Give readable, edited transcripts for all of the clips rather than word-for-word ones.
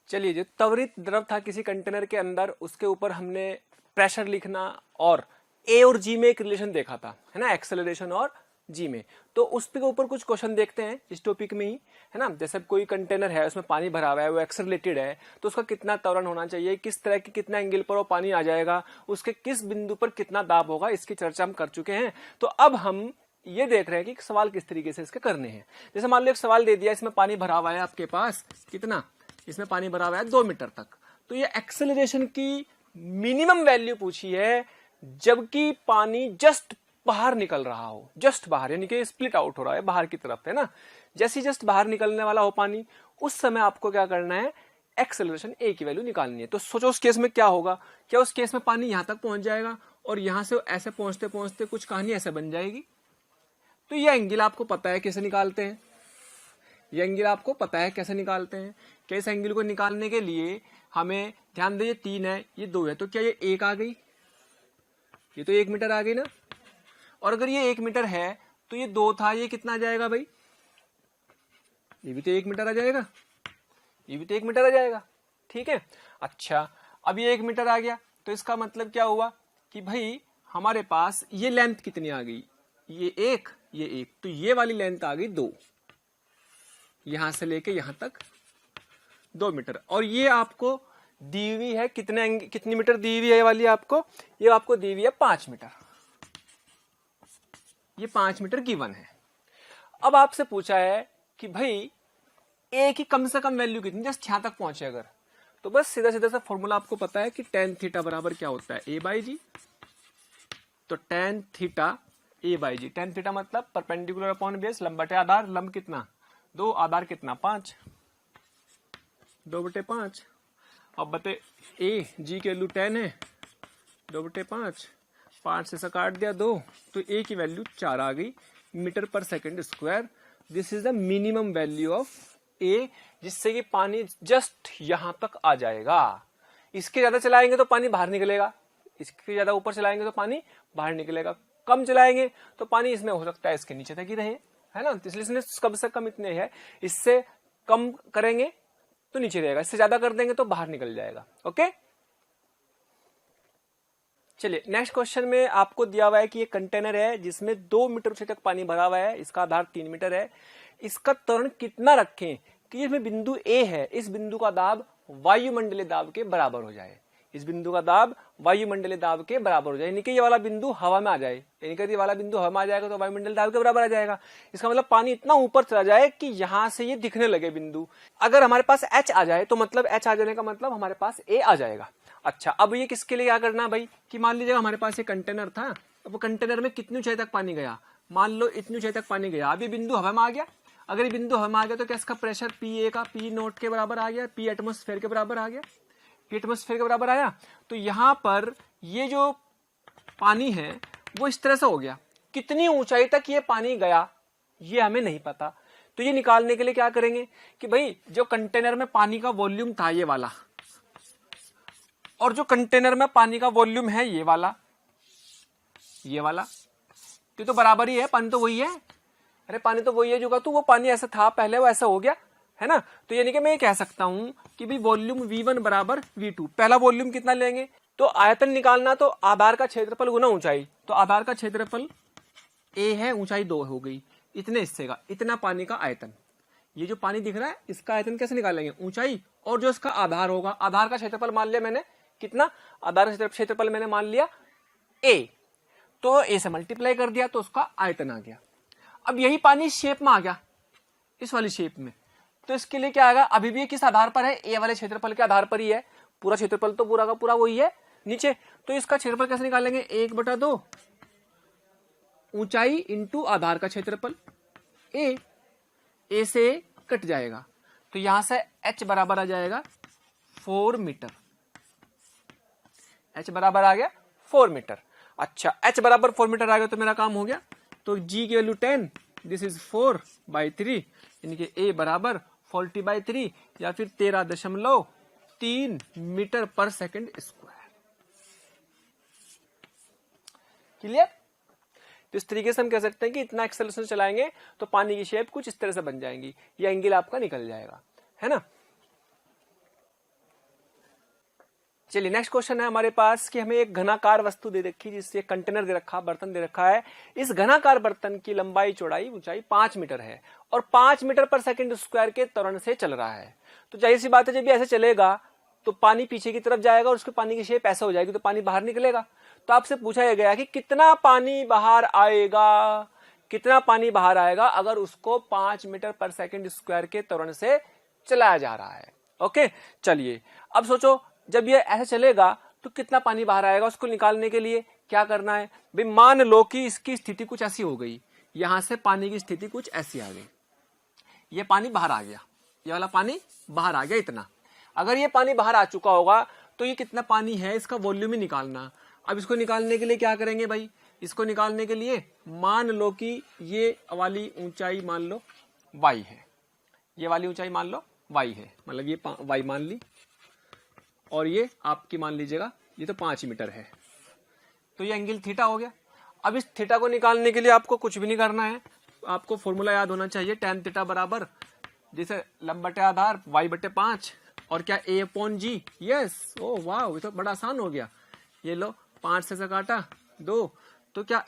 चलिए, जो त्वरित द्रव था किसी कंटेनर के अंदर, उसके ऊपर हमने प्रेशर लिखना और ए और जी में एक रिलेशन देखा था, है ना, एक्सेलरेशन और जी में। तो उसके ऊपर कुछ क्वेश्चन देखते हैं इस टॉपिक में ही, है ना। जैसे कोई कंटेनर है, उसमें पानी भरा हुआ है, वो एक्सेलरेटेड है, तो उसका कितना त्वरण होना चाहिए, किस तरह की कितना एंगल पर वो पानी आ जाएगा, उसके किस बिंदु पर कितना दाब होगा, इसकी चर्चा हम कर चुके हैं। तो अब हम ये देख रहे हैं कि सवाल किस तरीके से इसके करने हैं। जैसे मान लो एक सवाल दे दिया, इसमें पानी भरा हुआ है आपके पास, कितना, इसमें पानी भरा हुआ है 2 मीटर तक। तो ये एक्सेलरेशन की मिनिमम वैल्यू पूछी है जबकि पानी जस्ट बाहर निकल रहा हो, जस्ट बाहर, यानी कि स्प्लिट आउट हो रहा है बाहर की तरफ, है ना। जैसे जस्ट बाहर निकलने वाला हो पानी, उस समय आपको क्या करना है, एक्सेलरेशन ए की वैल्यू निकालनी है। तो सोचो उस केस में क्या होगा, क्या उस केस में पानी यहां तक पहुंच जाएगा और यहां से ऐसे पहुंचते पहुंचते कुछ कहानी ऐसे बन जाएगी। तो ये एंगल आपको पता है कैसे निकालते हैं, ये एंगल आपको पता है कैसे निकालते हैं। क्या इस एंगल को निकालने के लिए हमें ध्यान दे, ये 3 है, ये 2 है, तो क्या ये 1 आ गई, ये तो 1 मीटर आ गई ना। और अगर ये 1 मीटर है तो ये 2 था, ये कितना आ जाएगा भाई, ये भी तो 1 मीटर आ जाएगा, ये भी तो 1 मीटर आ जाएगा, ठीक है। अच्छा, अब ये 1 मीटर आ गया, तो इसका मतलब क्या हुआ कि भाई हमारे पास ये लेंथ कितनी आ गई, ये 1, ये 1, तो ये वाली लेंथ आ गई 2, यहां से लेके यहां तक 2 मीटर। और ये आपको दी हुई है कितनी मीटर दी हुई है, ये वाली आपको, ये आपको दी हुई है 5 मीटर, ये 5 मीटर गिवन है। अब आपसे पूछा है कि भाई ए की कम से कम वैल्यू कितनी, जस्ट यहां तक पहुंचे अगर, तो बस सीधा सीधा सा फॉर्मूला आपको पता है कि tan थीटा बराबर क्या होता है, ए बाई जी। तो tan theta A by G, tan theta मतलब परपेंडिकुलर अपॉन बेस, लंब बटे आधार, लंब कितना 2, आधार कितना 5, 2/5। अब बते ए, जी की वैल्यू 10 है, 2/5, 5 से काट दिया 2, तो ए की वैल्यू 4 आ गई metre per second square. This is the minimum value of A, जिससे कि पानी जस्ट यहां तक आ जाएगा। इसके ज्यादा चलाएंगे तो पानी बाहर निकलेगा, इसके ज्यादा ऊपर चलाएंगे तो पानी बाहर निकलेगा, कम चलाएंगे तो पानी इसमें हो सकता है इसके नीचे तक ही रहे, है ना। इसलिए इसने कम से कम इतने है, इससे कम करेंगे तो नीचे रहेगा, इससे ज्यादा कर देंगे तो बाहर निकल जाएगा। ओके, चलिए नेक्स्ट क्वेश्चन में आपको दिया हुआ है कि ये कंटेनर है जिसमें 2 मीटर ऊंचाई तक पानी भरा हुआ है, इसका आधार 3 मीटर है, इसका त्वरण कितना रखें कि इसमें बिंदु ए है, इस बिंदु का दाब वायुमंडलीय दाब के बराबर हो जाए, इस बिंदु का दाब वायुमंडलीय दाब के बराबर हो जाए, यानी कि ये वाला बिंदु हवा में आ जाए, यानी कि ये वाला बिंदु हवा में आ जाएगा तो वायुमंडलीय दाब के बराबर आ जाएगा। इसका मतलब पानी इतना ऊपर चला जाए कि यहां से ये दिखने लगे बिंदु। अगर हमारे पास एच आ जाए तो मतलब एच आ जाने का मतलब हमारे पास ए आ जाएगा। अच्छा, अब ये किसके लिए क्या करना भाई, कि मान लीजिए हमारे पास एक कंटेनर था, अब कंटेनर में कितनी ऊंचाई तक पानी गया, मान लो इतनी ऊंचाई तक पानी गया, अभी बिंदु हवा में आ गया। अगर ये बिंदु हवा में आ गया तो क्या इसका प्रेशर पी ए का पी नोट के बराबर आ गया, पी एटमोस्फेयर के बराबर आ गया, पी एटमोस्फेयर के बराबर आया। तो यहां पर ये जो पानी है वो इस तरह से हो गया, कितनी ऊंचाई तक ये पानी गया ये हमें नहीं पता। तो ये निकालने के लिए क्या करेंगे कि भाई जो कंटेनर में पानी का वॉल्यूम था ये वाला, और जो कंटेनर में पानी का वॉल्यूम है ये वाला, ये वाला, तो बराबर ही है, पानी तो वही है, अरे पानी तो वही है जो, तो वो पानी ऐसा था पहले, वो ऐसा हो गया, है ना। तो यानी कि मैं ये कह सकता हूं कि भाई वॉल्यूम V1 बराबर V2, पहला वॉल्यूम कितना लेंगे, तो आयतन निकालना तो आधार का क्षेत्रफल गुना ऊंचाई, तो आधार का क्षेत्रफल A है, ऊंचाई 2 हो गई, इतने हिस्से का इतना पानी का आयतन, ये जो पानी दिख रहा है इसका आयतन कैसे निकालेंगे, ऊंचाई, और जो इसका आधार होगा, आधार का क्षेत्रफल मान लिया मैंने कितना, आधार का क्षेत्रफल मैंने मान लिया A, तो A से मल्टीप्लाई कर दिया तो उसका आयतन आ गया। अब यही पानी शेप में आ गया, इस वाली शेप में, तो इसके लिए क्या आएगा, अभी भी किस आधार पर है, ए वाले क्षेत्रफल के आधार पर ही है, पूरा क्षेत्रफल तो पूरा का पूरा वही है नीचे। तो इसका क्षेत्रफल कैसे निकालेंगे, 1/2 ऊंचाई इंटू आधार का क्षेत्रफल, ए से कट जाएगा, तो यहां से h बराबर आ जाएगा 4 मीटर, h बराबर आ गया 4 मीटर। अच्छा, h बराबर 4 मीटर आ गया तो मेरा काम हो गया। तो g की वैल्यू 10, दिस इज 4/3, यानी कि a बराबर 40/3 या फिर 13.3 metre per second square. Clear. तो इस तरीके से हम कह सकते हैं कि इतना एक्सेलरेशन चलाएंगे तो पानी की शेप कुछ इस तरह से बन जाएंगी, ये एंगल आपका निकल जाएगा, है ना। चलिए नेक्स्ट क्वेश्चन है हमारे पास कि हमें एक घनाकार वस्तु दे रखी, जिससे कंटेनर दे रखा, बर्तन दे रखा है। इस घनाकार बर्तन की लंबाई चौड़ाई ऊंचाई 5 मीटर है और 5 मीटर पर सेकंड स्क्वायर के त्वरण से चल रहा है। तो जाहिर सी बात है, जब ये ऐसे चलेगा तो पानी पीछे की तरफ जाएगा और उसके पानी की शेप ऐसा हो जाएगी, तो पानी बाहर निकलेगा। तो आपसे पूछा गया कि कितना पानी बाहर आएगा, कितना पानी बाहर आएगा अगर उसको 5 मीटर पर सेकंड स्क्वायर के त्वरण से चलाया जा रहा है। ओके, चलिए अब सोचो, जब ये ऐसे चलेगा तो कितना पानी बाहर आएगा, उसको निकालने के लिए क्या करना है भाई। मान लो कि इसकी स्थिति कुछ ऐसी हो गई, यहां से पानी की स्थिति कुछ ऐसी आ गई, ये पानी बाहर आ गया, ये वाला पानी बाहर आ गया इतना। अगर ये पानी बाहर आ चुका होगा तो ये कितना पानी है, इसका वॉल्यूम ही निकालना। अब इसको निकालने के लिए क्या करेंगे भाई, इसको निकालने के लिए मान लो कि ये वाली ऊंचाई मान लो y है, ये वाली ऊंचाई मान लो y है, मतलब ये y मान ली, और ये आपकी मान लीजिएगा ये तो 5 मीटर है, तो ये एंगल थीटा हो गया। अब इस थीटा को निकालने के लिए आपको कुछ भी नहीं करना है, आपको फॉर्मूला याद होना चाहिए, tan थीटा बराबर जैसे लंब बटे आधार y बटे 5 और क्या a अपॉन जी। यस, ओ वाह, ये तो बड़ा आसान हो गया। ये लो 5 से काटा 2, तो क्या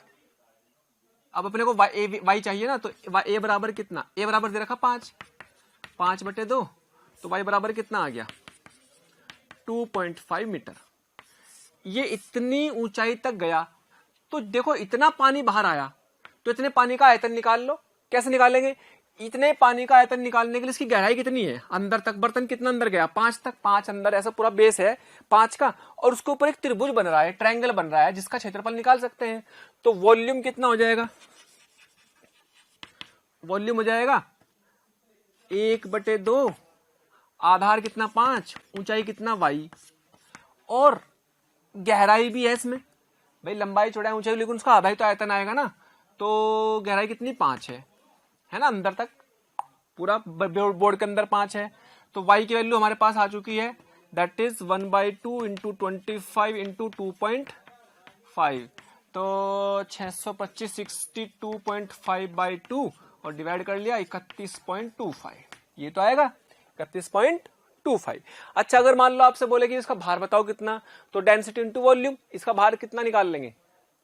अब अपने को y चाहिए ना, तो a बराबर कितना, a बराबर दे रखा 5 बटे 2, तो y बराबर कितना आ गया 2.5 मीटर। ये इतनी ऊंचाई तक गया, तो देखो इतना पानी बाहर आया, तो इतने पानी का आयतन निकाल लो। कैसे निकालेंगे, इतने पानी का आयतन निकालने के लिए इसकी गहराई कितनी है, अंदर तक बर्तन कितना अंदर गया 5 तक, 5 अंदर, ऐसा पूरा बेस है 5 का, और उसके ऊपर एक त्रिभुज बन रहा है, ट्रायंगल बन रहा है, जिसका क्षेत्रफल निकाल सकते हैं। तो वॉल्यूम कितना हो जाएगा, वॉल्यूम हो जाएगा 1/2, आधार कितना 5, ऊंचाई कितना y, और गहराई भी है इसमें भाई, लंबाई चौड़ाई ऊंचाई, लेकिन उसका आधा ही तो आयतन आएगा ना, तो गहराई कितनी 5 है ना, अंदर तक पूरा बोर्ड के अंदर 5 है। तो y की वैल्यू हमारे पास आ चुकी है, दैट इज 1/2 इंटू 25 इंटू 2.5, तो 625 62.5/2 और डिवाइड कर लिया 31.25, ये तो आएगा 31.25। अच्छा, अगर मान लो आपसे बोले कि इसका भार बताओ कितना, तो डेंसिटी इंटू वॉल्यूम, इसका भार कितना निकाल लेंगे,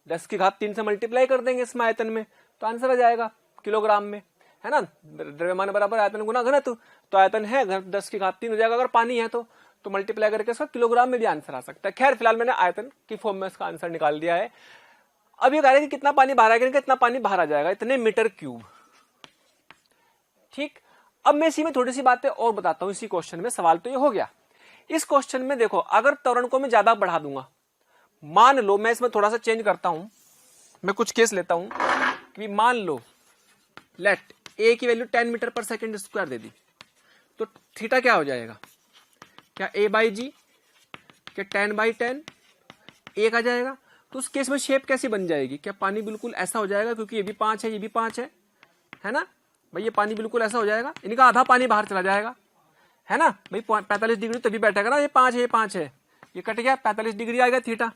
10 की घात 3 से मल्टीप्लाई कर देंगे इसमें आयतन में, तो आंसर आ जाएगा किलोग्राम में, है ना। द्रव्यमान बराबर आयतन गुना घनत्व, तो आयतन है 10 की घात 3 हो जाएगा, अगर पानी है तो मल्टीप्लाई करके इसका किलोग्राम में भी आंसर आ सकता है। खैर फिलहाल मैंने आयतन की फॉर्म में इसका आंसर निकाल दिया है। अब ये कह रहे हैं कि कितना पानी बाहर आएगा, कितना पानी बाहर आ जाएगा, इतने मीटर क्यूब। ठीक, अब मैं इसी में थोड़ी सी बातें और बताता हूं। इसी क्वेश्चन में सवाल तो ये हो गया। इस क्वेश्चन में देखो, अगर त्वरण को मैं ज्यादा बढ़ा दूंगा, मान लो मैं इसमें थोड़ा सा चेंज करता हूं, मैं कुछ केस लेता हूं कि मान लो लेट a की value 10 metre per second square दे दी, तो थीटा क्या हो जाएगा, क्या a/g, क्या 10/10 1 आ जाएगा। तो उस केस में शेप कैसी बन जाएगी, क्या पानी बिल्कुल ऐसा हो जाएगा, क्योंकि ये भी 5 है, ये भी 5 है ना भाई, ये पानी बिल्कुल ऐसा हो जाएगा, इनका आधा पानी बाहर चला जाएगा, है ना भाई। 45 डिग्री तभी बैठेगा ना, ये 5 है, ये 5 है, ये कट गया, 45 डिग्री आएगा थीटा।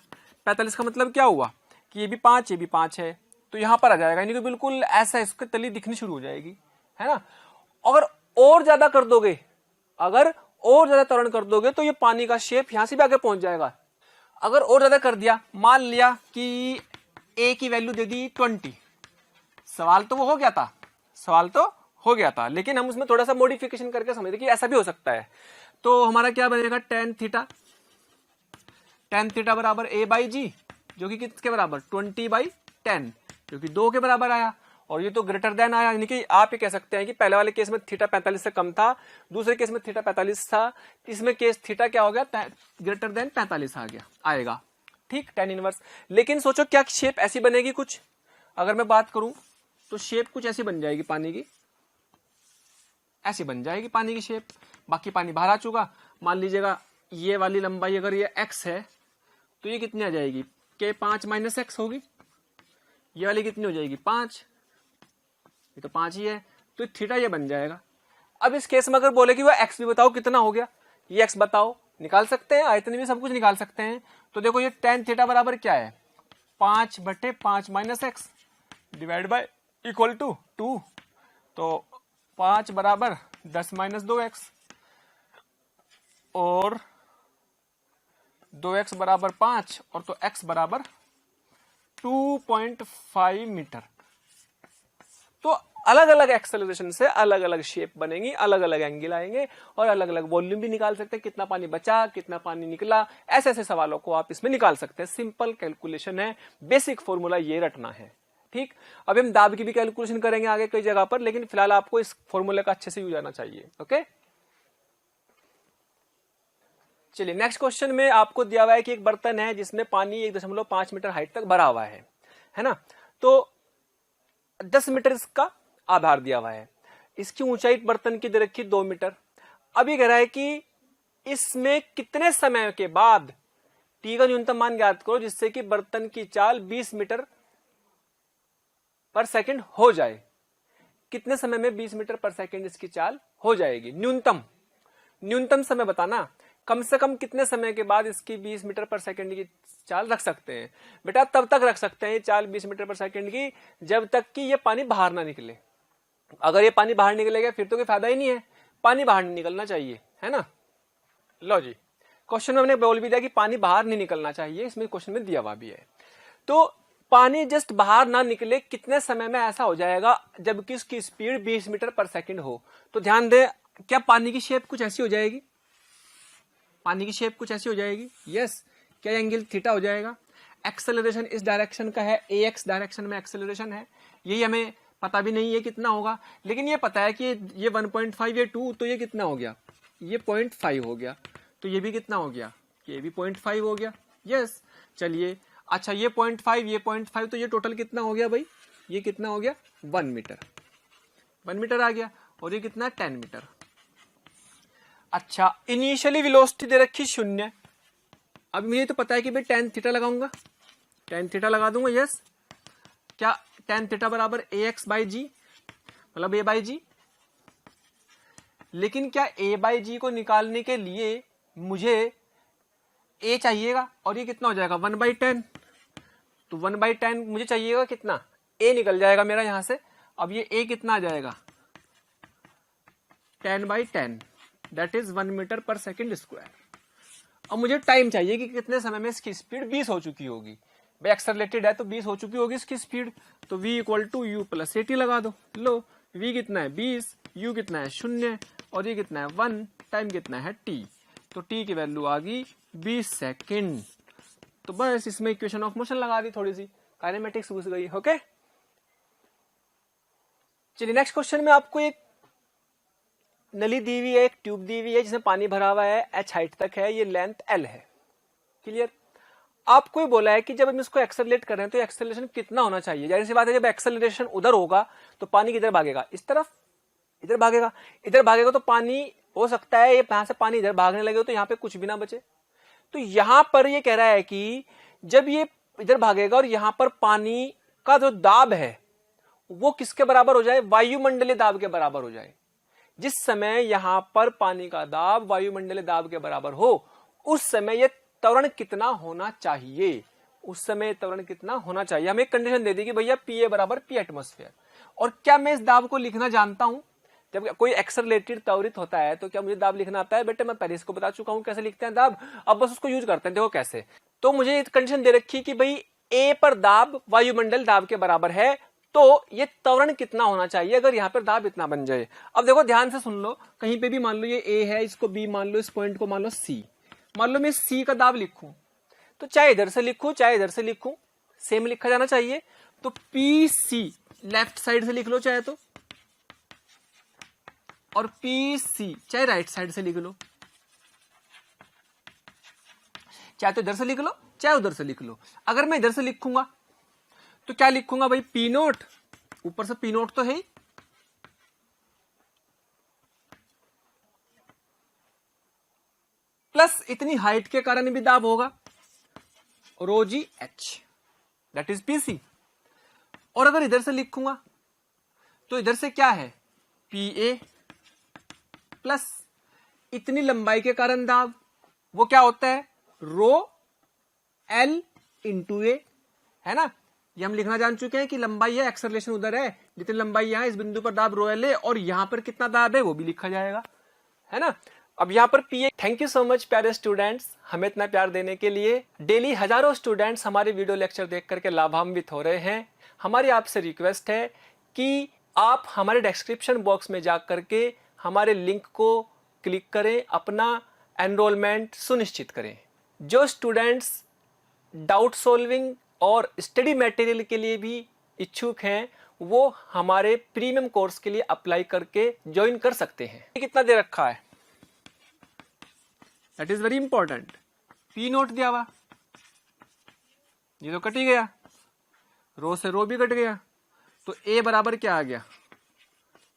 45 का मतलब क्या हुआ कि ये भी 5, ये भी 5 है, तो यहां पर आ जाएगा, यानी कि बिल्कुल ऐसा इसकी तली दिखनी शुरू हो जाएगी, है ना। अगर और ज्यादा कर दोगे, अगर और ज्यादा त्वरण कर दोगे, तो ये पानी का शेप यहां से भी आगे पहुंच जाएगा। अगर और ज्यादा कर दिया, मान लिया कि a की वैल्यू दे दी 20, सवाल तो वो हो गया था, सवाल तो हो गया था, लेकिन हम उसमें थोड़ा सा मॉडिफिकेशन करके समझते कि ऐसा भी हो सकता है। तो हमारा क्या बनेगा, tan थीटा बराबर a/g, जो कि किसके बराबर 20/10, जो कि 2 के बराबर आया, और ये तो ग्रेटर देन आया, यानी कि आप ये कह सकते हैं कि पहले वाले केस में थीटा 45 से कम था, दूसरे केस में थीटा 45 था, इसमें केस थीटा क्या हो गया, ग्रेटर देन 45 आ गया, आएगा। ठीक, tan इनवर्स। लेकिन सोचो क्या शेप ऐसी बनेगी कुछ, अगर मैं बात करूं तो शेप कुछ ऐसी बन जाएगी पानी की, ऐसी बन जाएगी पानी की शेप। बाकी पानी बाहर आ चुका, मान लीजिएगा ये वाली लंबाई अगर ये x है, तो ये कितनी आ जाएगी, के 5 - x होगी, ये वाली कितनी हो जाएगी 5, ये तो 5 ही है, तो थीटा ये बन जाएगा। अब इस केस में अगर बोले कि वो x भी बताओ कितना हो गया, ये x बताओ, निकाल सकते हैं, आयतन भी सब कुछ निकाल सकते हैं। तो देखो ये tan थीटा बराबर क्या है, 5/5 - x, divide by equal to 2, तो 5 बराबर 10 माइनस 2x और 2x बराबर 5 और तो x बराबर 2.5 मीटर। तो अलग अलग एक्सेलरेशन से अलग अलग शेप बनेंगी, अलग अलग एंगल आएंगे और अलग अलग वॉल्यूम भी निकाल सकते हैं, कितना पानी बचा, कितना पानी निकला, ऐसे ऐसे सवालों को आप इसमें निकाल सकते हैं। सिंपल कैलकुलेशन है, बेसिक फॉर्मूला ये रटना है। ठीक, अभी हम दाब की भी कैलकुलेशन करेंगे आगे कई जगह पर, लेकिन फिलहाल आपको इस फॉर्मूले का अच्छे से यूज आना चाहिए। ओके, चलिए नेक्स्ट क्वेश्चन में आपको दिया हुआ है कि एक बर्तन है जिसमें पानी 1.5 मीटर हाइट तक भरा हुआ है ना। तो 10 मीटर इसका आधार दिया हुआ है, इसकी ऊंचाई बर्तन की दे रखी 2 मीटर। अब ये कह रहा है कि इसमें कितने समय के बाद टी का न्यूनतम मान ज्ञात करो जिससे कि बर्तन की चाल 20 मीटर पर सेकंड हो जाए। कितने समय में 20 मीटर पर सेकंड इसकी चाल हो जाएगी? न्यूनतम समय बताना, कम से कम कितने समय के बाद इसकी 20 मीटर पर सेकंड की चाल रख सकते हैं? बेटा तब तक रख सकते हैं ये चाल 20 मीटर पर सेकंड की जब तक कि ये पानी बाहर ना निकले। अगर ये पानी बाहर निकलेगा फिर तो कोई फायदा ही नहीं है, पानी बाहर नहीं निकलना चाहिए, है ना। लो जी, क्वेश्चन में हमने बोल भी दिया कि पानी बाहर नहीं निकलना चाहिए, इसमें क्वेश्चन में दिया हुआ भी है। तो पानी जस्ट बाहर ना निकले कितने समय में ऐसा हो जाएगा जबकि इसकी स्पीड 20 मीटर पर सेकंड हो? तो ध्यान दे, क्या पानी की शेप कुछ ऐसी हो जाएगी? पानी की शेप कुछ ऐसी हो जाएगी, यस। क्या एंगल थीटा हो जाएगा? एक्सेलरेशन इस डायरेक्शन का है, एक्स डायरेक्शन में एक्सेलरेशन है, यही हमें पता भी नहीं है कितना होगा, लेकिन ये पता है कि ये 1.5 ये 2, तो ये कितना हो गया? ये 0.5 हो गया। तो ये भी कितना हो गया? ये भी 0.5 हो गया, यस। चलिए अच्छा, ये 0.5 ये 0.5, तो ये टोटल कितना हो गया भाई? ये कितना हो गया? 1 मीटर। 1 मीटर आ गया। और ये कितना? 10 मीटर। अच्छा, इनिशियली वेलोसिटी दे रखी 0। अब मुझे तो पता है कि भाई tan थीटा लगाऊंगा, tan थीटा लगा दूंगा, यस। क्या tan थीटा बराबर ax बाई जी, मतलब a बाई जी। लेकिन क्या a बाई जी को निकालने के लिए मुझे a चाहिएगा, और ये कितना हो जाएगा? 1/10। तो 1/10 मुझे चाहिएगा कितना? a निकल जाएगा मेरा यहां से। अब ये a कितना आ जाएगा? 10/10, दैट इज 1 मीटर पर सेकेंड स्क्वायर। अब मुझे टाइम चाहिए कि कितने समय में इसकी स्पीड 20 हो चुकी होगी। भाई एक्सेलरेटेड है तो 20 हो चुकी होगी इसकी स्पीड, तो v equal to u plus AT लगा दो। लो, v कितना है? 20, u कितना है? 0, और ये कितना है? 1, टाइम कितना है? t। तो t की वैल्यू आ गई 20 सेकेंड। तो बस इसमें इक्वेशन ऑफ मोशन लगा दी, थोड़ी सी काइनेमेटिक्स घुस गई। ओके, चलिए नेक्स्ट क्वेश्चन में आपको एक नली दी हुई है, एक ट्यूब दी हुई है जिसमें पानी भरा हुआ है, h हाइट तक है, ये लेंथ l है। क्लियर? आपको ये बोला है कि जब हम इसको एक्सेलरेट कर रहे हैं तो एक्सेलरेशन कितना होना चाहिए? जाहिर सी बात है, जब एक्सेलरेशन उधर होगा तो पानी किधर भागेगा? इस तरफ, इधर भागेगा। इधर भागेगा तो पानी हो सकता है यहां से पानी इधर भागने लगे तो यहां पे कुछ भी ना बचे। तो यहां पर ये कह रहा है कि जब ये इधर भागेगा और यहां पर पानी का जो दाब है वो किसके बराबर हो जाए? वायुमंडलीय दाब के बराबर हो जाए। जिस समय यहां पर पानी का दाब वायुमंडलीय दाब के बराबर हो उस समय यह त्वरण कितना होना चाहिए? उस समय त्वरण कितना होना चाहिए? हमें एक कंडीशन दे दी कि भैया PA बराबर P एटमॉस्फेयर। और क्या मैं इस दाब को लिखना जानता हूं? जब कोई एक्सेलरेटेड त्वरित होता है तो क्या मुझे दाब लिखना आता है? बेटे मैं पहले इसको बता चुका हूं कैसे लिखते हैं दाब, अब बस उसको यूज करते हैं। देखो कैसे। तो मुझे कंडीशन दे रखी कि भाई A पर दाब वायुमंडल दाब के बराबर है, तो ये त्वरण कितना होना चाहिए अगर यहां पर दाब इतना बन जाए। अब देखो ध्यान से सुन लो, कहीं पे भी मान लो ये A है, इसको B मान लो, इस पॉइंट को मान लो C। मान लो मैं C का दाब लिखूं तो चाहे इधर से लिखूं चाहे इधर से लिखूं सेम लिखा जाना चाहिए। तो PC लेफ्ट साइड से लिख लो चाहे तो, और PC चाहे राइट साइड से लिख लो, चाहे तो इधर से लिख लो चाहे उधर से लिख लो। अगर मैं इधर से लिखूंगा तो क्या लिखूंगा भाई? P नोट, ऊपर से P नोट तो है ही, प्लस इतनी हाइट के कारण भी दाब होगा, रो G H, that is PC। और अगर इधर से लिखूंगा तो इधर से क्या है? PA प्लस इतनी लंबाई के कारण दाब, वो क्या होता है? रो L इंटू A, है ना। ये हम लिखना जान चुके हैं कि लंबाई है, एक्सेलरेशन उधर है, जितनी लंबाई यहाँ इस बिंदु पर दाब रो एल है, और यहाँ पर कितना दाब है वो भी लिखा जाएगा, है ना। अब यहाँ पर P. Thank you so much प्यारे स्टूडेंट्स, हमें इतना प्यार देने के लिए। डेली हजारों स्टूडेंट्स हमारे वीडियो लेक्चर देख करके लाभान्वित हो रहे हैं। हमारी आपसे रिक्वेस्ट है कि आप हमारे डिस्क्रिप्शन बॉक्स में जा करके हमारे लिंक को क्लिक करें, अपना एनरोलमेंट सुनिश्चित करें। जो स्टूडेंट्स डाउट सॉल्विंग और स्टडी मटेरियल के लिए भी इच्छुक हैं, वो हमारे प्रीमियम कोर्स के लिए अप्लाई करके ज्वाइन कर सकते हैं। कितना दे रखा है, that is very important. P note दिया हुआ, ये तो कट ही गया, रो से रो भी कट गया, तो ए बराबर क्या आ गया,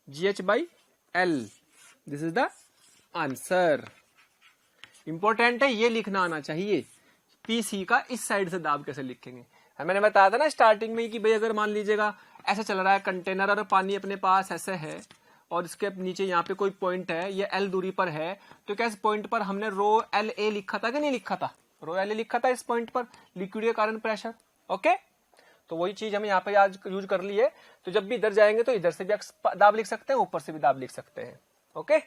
GH/L। This is the answer. Important है, ये लिखना आना चाहिए। PC का इस साइड से दाब कैसे लिखेंगे, मैंने बताया था ना स्टार्टिंग में कि भाई अगर मान लीजिएगा ऐसा चल रहा है कंटेनर और पानी अपने पास ऐसे है, और इसके नीचे यहाँ पे कोई पॉइंट है, ये L दूरी पर है, तो क्या इस पॉइंट पर हमने ρLA लिखा था कि नहीं लिखा था, ρLA लिखा था इस पॉइंट पर, लिक्विड के कारण प्रेशर। ओके, तो वही चीज हमें यहाँ पे आज यूज कर ली है। तो जब भी इधर जाएंगे तो इधर से भी दाब लिख सकते हैं, ऊपर से भी दाब लिख सकते हैं। ओके,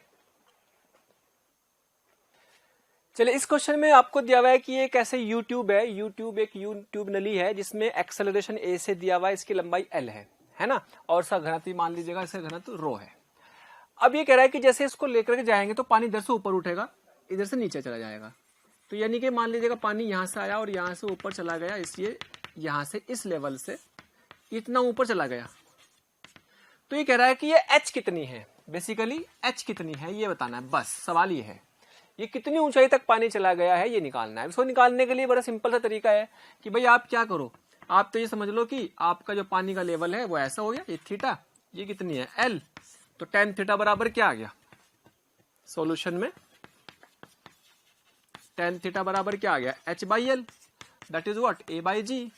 चलिए इस क्वेश्चन में आपको दिया हुआ है कि ये कैसे यूट्यूब है। यूट्यूब एक यूट्यूब नली है जिसमें एक्सेलरेशन A से दिया हुआ है, इसकी लंबाई L है ना, और इसका घनत्व मान लीजिएगा, इसका घनत्व रो है। अब ये कह रहा है कि जैसे इसको लेकर के जाएंगे तो पानी इधर से ऊपर उठेगा, इधर से नीचे चला जाएगा। तो यानी कि मान लीजिएगा पानी यहाँ से आया और यहाँ से ऊपर चला गया, इसलिए यहाँ से इस लेवल से इतना ऊपर चला गया। तो ये कह रहा है कि ये H कितनी है, बेसिकली H कितनी है ये बताना है, बस सवाल ये है। ये कितनी ऊंचाई तक पानी चला गया है ये निकालना है। इसको निकालने के लिए बड़ा सिंपल सा तरीका है कि भाई आप क्या करो, आप तो ये समझ लो कि आपका जो पानी का लेवल है वो ऐसा हो गया, ये थीटा, ये कितनी है L, तो tan थीटा बराबर क्या आ गया सॉल्यूशन में, tan थीटा बराबर क्या आ गया H/L, that is what A/G।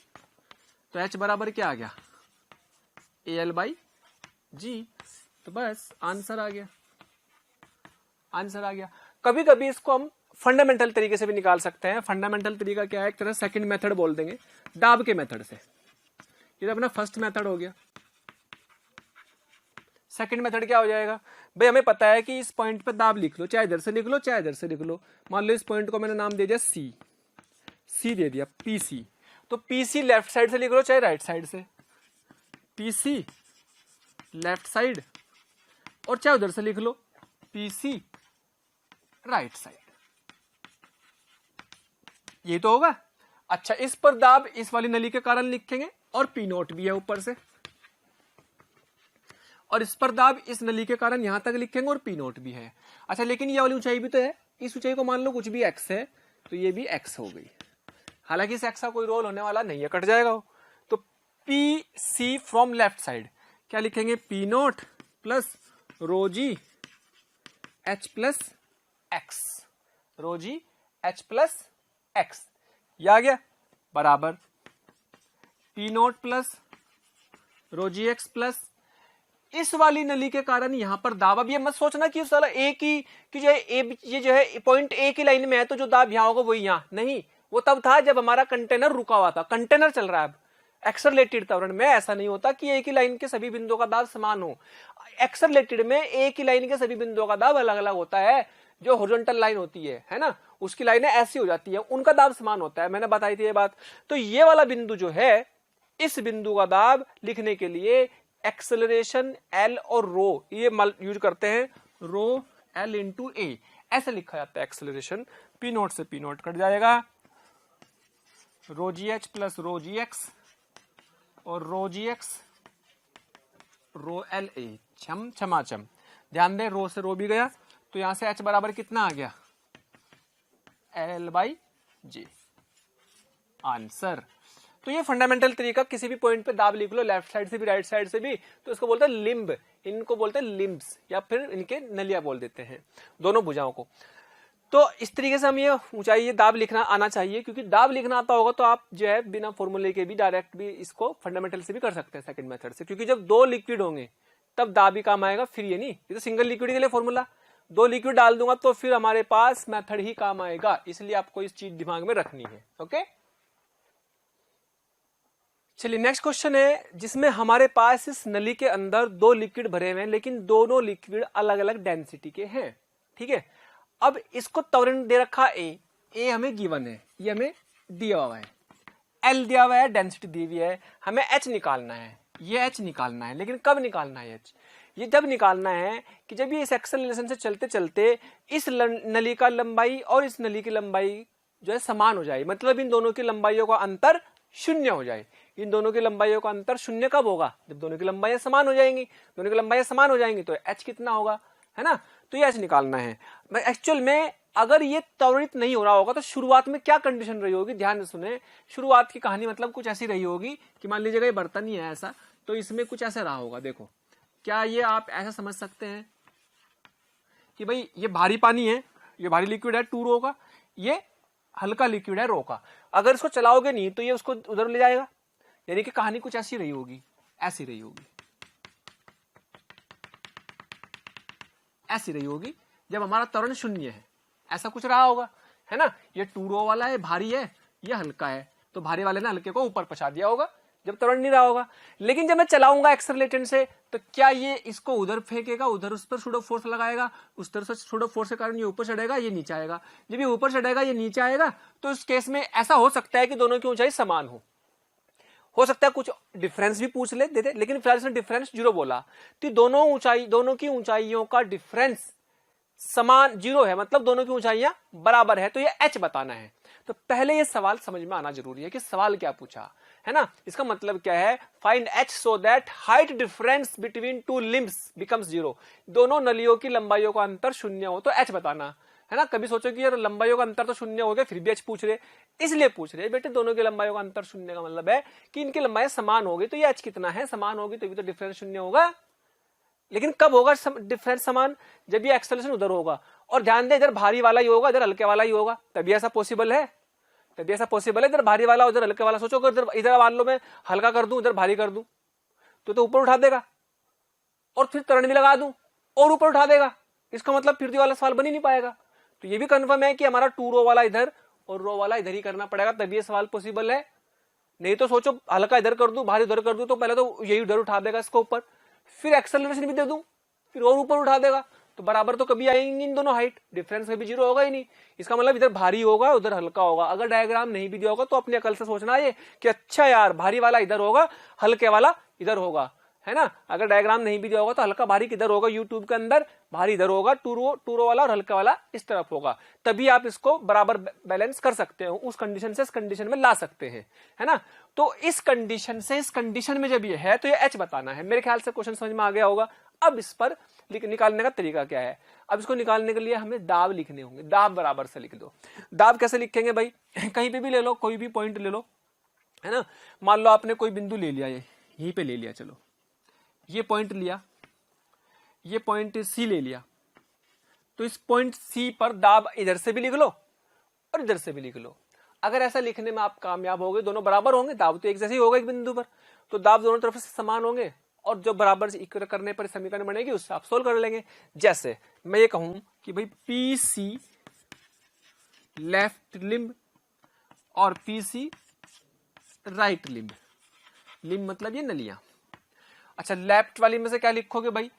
तो H बराबर क्या आ गया AL/G। तो बस आंसर आ गया, आंसर आ गया। कभी कभी इसको हम फंडामेंटल तरीके से भी निकाल सकते हैं। फंडामेंटल तरीका क्या है, एक तरह सेकंड मेथड बोल देंगे, दाब के मेथड से। ये तो अपना फर्स्ट मेथड हो गया। सेकंड मेथड क्या हो जाएगा, भाई हमें पता है कि इस पॉइंट पे दाब लिख लो, चाहे इधर से लिख लो चाहे इधर से लिख लो। मान लो इस पॉइंट को मैंने नाम दे दिया C दे दिया, PC। तो PC लेफ्ट साइड से लिख लो चाहे राइट साइड से, PC लेफ्ट साइड, और चाहे उधर से लिख लो PC राइट साइड। ये तो होगा। अच्छा, इस पर दाब इस वाली नली के कारण लिखेंगे, और P नोट भी है ऊपर से, और इस पर दाब इस नली के कारण यहां तक लिखेंगे, और P नोट भी है। अच्छा, लेकिन ये वाली ऊंचाई भी तो है, इस ऊंचाई को मान लो कुछ भी x है, तो ये भी x हो गई। हालांकि इस x का कोई रोल होने वाला नहीं है, कट जाएगा वो। तो PC फ्रॉम लेफ्ट साइड क्या लिखेंगे, P note plus ρg H plus x, ρg H plus x, ये आ गया बराबर P note plus ρg x plus इस वाली नली के कारण यहां पर दाब। अब ये मत सोचना कि साला ए की कि जो है ये जो है पॉइंट ए की लाइन में है तो जो दाब यहां होगा वही यहां नहीं, वो तब था जब हमारा कंटेनर रुका हुआ था, कंटेनर चल रहा है अब एक्सेलरेटेड त्वरण में। ऐसा नहीं होता कि ए की लाइन के सभी बिंदुओं का दाब समान हो। एक्सेलरेटेड में ए की लाइन के सभी बिंदुओं का दाब अलग अलग होता है। जो हॉरिजॉन्टल लाइन होती है ना, उसकी लाइनें ऐसी हो जाती है, उनका दाब समान होता है, मैंने बताई थी ये बात। तो ये वाला बिंदु जो है, इस बिंदु का दाब लिखने के लिए एक्सेलरेशन L और रो ये यूज करते हैं, रो L इंटू ए ऐसे लिखा जाता है एक्सेलरेशन। P नोट से P नोट कट जाएगा, ρg H plus ρg x और ρg x ρL A छम छमाचम। ध्यान दें, रो से रो भी गया, तो यहां से H बराबर कितना आ गया L/G, आंसर। तो ये फंडामेंटल तरीका, किसी भी पॉइंट पे दाब लिख लो, लेफ्ट साइड से भी राइट साइड से भी, तो इसको बोलते हैं लिम्ब, इनको बोलते हैं लिम्ब्स, या फिर इनके नलिया बोल देते हैं दोनों भुजाओं को। तो इस तरीके से हम ये ऊंचाई ये दाब लिखना आना चाहिए, क्योंकि दाब लिखना आता होगा तो आप जो है बिना फॉर्मूले के भी डायरेक्ट भी इसको फंडामेंटल से भी कर सकते हैं सेकंड मेथड से, क्योंकि जब दो लिक्विड होंगे तब दाब ही काम आएगा, फिर ये नहीं। ये तो सिंगल लिक्विड के लिए फॉर्मूला, दो लिक्विड डाल दूंगा तो फिर हमारे पास मेथड ही काम आएगा, इसलिए आपको इस चीज दिमाग में रखनी है। ओके, चलिए नेक्स्ट क्वेश्चन है जिसमें हमारे पास इस नली के अंदर दो लिक्विड भरे हुए हैं, लेकिन दोनों लिक्विड अलग अलग डेंसिटी के हैं। ठीक है, अब इसको त्वरण दे रखा ए हमें गिवन है, ये हमें दिया हुआ है, एल दिया हुआ है, डेंसिटी दी हुई है, हमें एच निकालना है, ये एच निकालना है। लेकिन कब निकालना है एच? ये जब निकालना है कि जब ये इस एक्सेलरेशन से चलते चलते इस नली का लंबाई और इस नली की लंबाई जो है समान हो जाए, मतलब इन दोनों की लंबाइयों का अंतर शून्य हो जाए। इन दोनों की लंबाइयों का अंतर शून्य कब होगा? जब दोनों की लंबाइयां समान हो जाएंगी। दोनों की लंबाइयां समान हो जाएंगी तो एच कितना होगा, है ना? तो ये एच निकालना है। एक्चुअल में अगर ये त्वरित नहीं हो रहा होगा तो शुरुआत में क्या कंडीशन रही होगी, ध्यान से सुने। शुरुआत की कहानी मतलब कुछ ऐसी रही होगी कि मान लीजिएगा ये बर्तन ही है ऐसा, तो इसमें कुछ ऐसा रहा होगा। देखो, क्या ये आप ऐसा समझ सकते हैं कि भाई ये भारी पानी है, ये भारी लिक्विड है 2 रो का, ये हल्का लिक्विड है रो का। अगर इसको चलाओगे नहीं तो ये उसको उधर ले जाएगा। यानी कि कहानी कुछ ऐसी रही होगी, ऐसी रही होगी, ऐसी रही होगी जब हमारा त्वरण शून्य है, ऐसा कुछ रहा होगा, है ना? ये 2 रो वाला है, भारी है, ये हल्का है, तो भारी वाले ने हल्के को ऊपर पछा दिया होगा जब त्वरण नहीं रहा होगा। लेकिन जब मैं चलाऊंगा एक्सेलरेटेंट से तो क्या ये इसको उधर फेंकेगा, उधर उस पर सूडो फोर्स लगाएगा, उस तरह से सूडो फोर्स के कारण ये ऊपर चढ़ेगा, ये नीचे आएगा। जब ये ऊपर चढ़ेगा, ये नीचे आएगा, तो इस केस में ऐसा हो सकता है कि दोनों की ऊंचाई समान हो सकता है कुछ डिफरेंस भी पूछ ले देते, लेकिन फिलहाल इसने डिफरेंस 0 बोला, तो दोनों की ऊंचाइयों का डिफरेंस समान 0 है, मतलब दोनों की ऊंचाइयां बराबर है, तो ये h बताना है। तो पहले ये सवाल समझ में आना जरूरी है कि सवाल क्या पूछा है ना। इसका मतलब क्या है, find h so that height difference between 2 limbs becomes 0। दोनों नलियों की लंबाइयों का अंतर शून्य हो तो h बताना है ना। कभी सोचो कि यार लंबाइयों का अंतर तो शून्य हो गया, फिर भी h पूछ रहे, इसलिए पूछ रहे बेटे दोनों की लंबाइयों का अंतर शून्य का मतलब है कि इनकी लंबाई समान होगी, तो ये h कितना है, समान होगी तभी तो डिफरेंस शून्य होगा। लेकिन कब होगा डिफरेंस समान? जब ये एक्सेलरेशन उधर होगा, और ध्यान दे इधर भारी वाला ही होगा, इधर हल्के वाला ही होगा, तभी ऐसा पॉसिबल है, तभी ऐसा पॉसिबल है। इधर भारी वाला उधर हल्के वाला। सोचो अगर इधर मान लो मैं हल्का कर दूं, इधर भारी कर दूं, तो ऊपर उठा देगा, और फिर त्वरण भी लगा दूं और ऊपर उठा देगा, इसका मतलब फिर वाला सवाल बन ही नहीं पाएगा। तो ये भी कंफर्म है कि हमारा 2 रो वाला इधर और रो वाला इधर ही करना पड़ेगा, तभी ये सवाल पॉसिबल है। नहीं तो सोचो हल्का इधर कर दूं, भारी उधर कर दूं, तो पहले तो यही उधर उठा देगा इसको ऊपर, फिर एक्सेलरेशन भी दे दूं, फिर और ऊपर उठा देगा, तो बराबर तो कभी आएंगे इन दोनों हाइट, डिफरेंस में भी 0 होगा ही नहीं। इसका मतलब इधर भारी होगा, उधर हल्का होगा। अगर डायग्राम नहीं भी दिया होगा तो अपनी अकल से सोचना ये कि अच्छा यार भारी वाला इधर होगा, हल्के वाला इधर होगा, है ना। अगर डायग्राम नहीं भी दिया होगा तो हल्का भारी किधर होगा, यूट्यूब के अंदर भारी इधर होगा, 2 रो वाला और हल्का वाला इस तरफ होगा, तभी आप इसको बराबर बैलेंस कर सकते हो, उस कंडीशन से इस कंडीशन में ला सकते हैं, है ना। तो इस कंडीशन से इस कंडीशन में जब ये है तो ये h बताना है। मेरे ख्याल से क्वेश्चन समझ में आ गया होगा। अब इस पर निकालने का तरीका क्या है? अब इसको निकालने के लिए हमें दाब लिखने होंगे। दाब बराबर से लिख दो। दाब कैसे लिखेंगे भाई? कहीं पे भी ले लो, कोई भी पॉइंट ले लो, है ना। मान लो आपने कोई बिंदु ले लिया, ये यहीं पे ले लिया, चलो ये पॉइंट लिया, ये पॉइंट सी ले लिया, तो इस पॉइंट सी पर दाब इधर से भी लिख लो और इधर से भी लिख लो। अगर ऐसा लिखने में आप कामयाब हो गए, दोनों बराबर होंगे, दाब तो एक जैसे ही होगा एक बिंदु पर, तो दाब दोनों तरफ से समान होंगे, और जो बराबर से इक्वल करने पर समीकरण बनेगी उससे आप सोल्व कर लेंगे। जैसे मैं ये कहूं कि भाई पी सी लेफ्ट लिम्ब और P C right limb, limb मतलब ये नलियां। अच्छा, लेफ्ट वाली में से क्या लिखोगे भाई?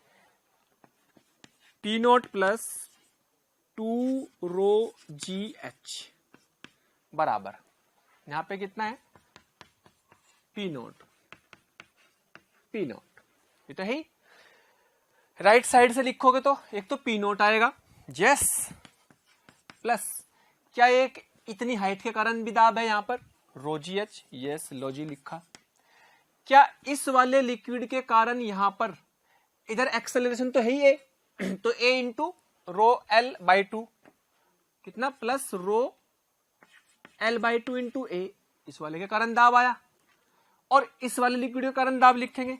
P note plus 2 rho G H बराबर, यहां पे कितना है? P नोट, P नोट, ये तो है ही। राइट साइड से लिखोगे तो एक तो P नोट आएगा, यस, प्लस क्या एक इतनी हाइट के कारण भी दाब है यहां पर, रो जी एच, यस, लो जी लिखा। क्या इस वाले लिक्विड के कारण यहां पर इधर एक्सेलरेशन तो है ही ए, तो A into rho L by 2 कितना, plus rho L by 2 into A, इस वाले के कारण दाब आया। और इस वाले लिक्विड के कारण दाब लिखेंगे,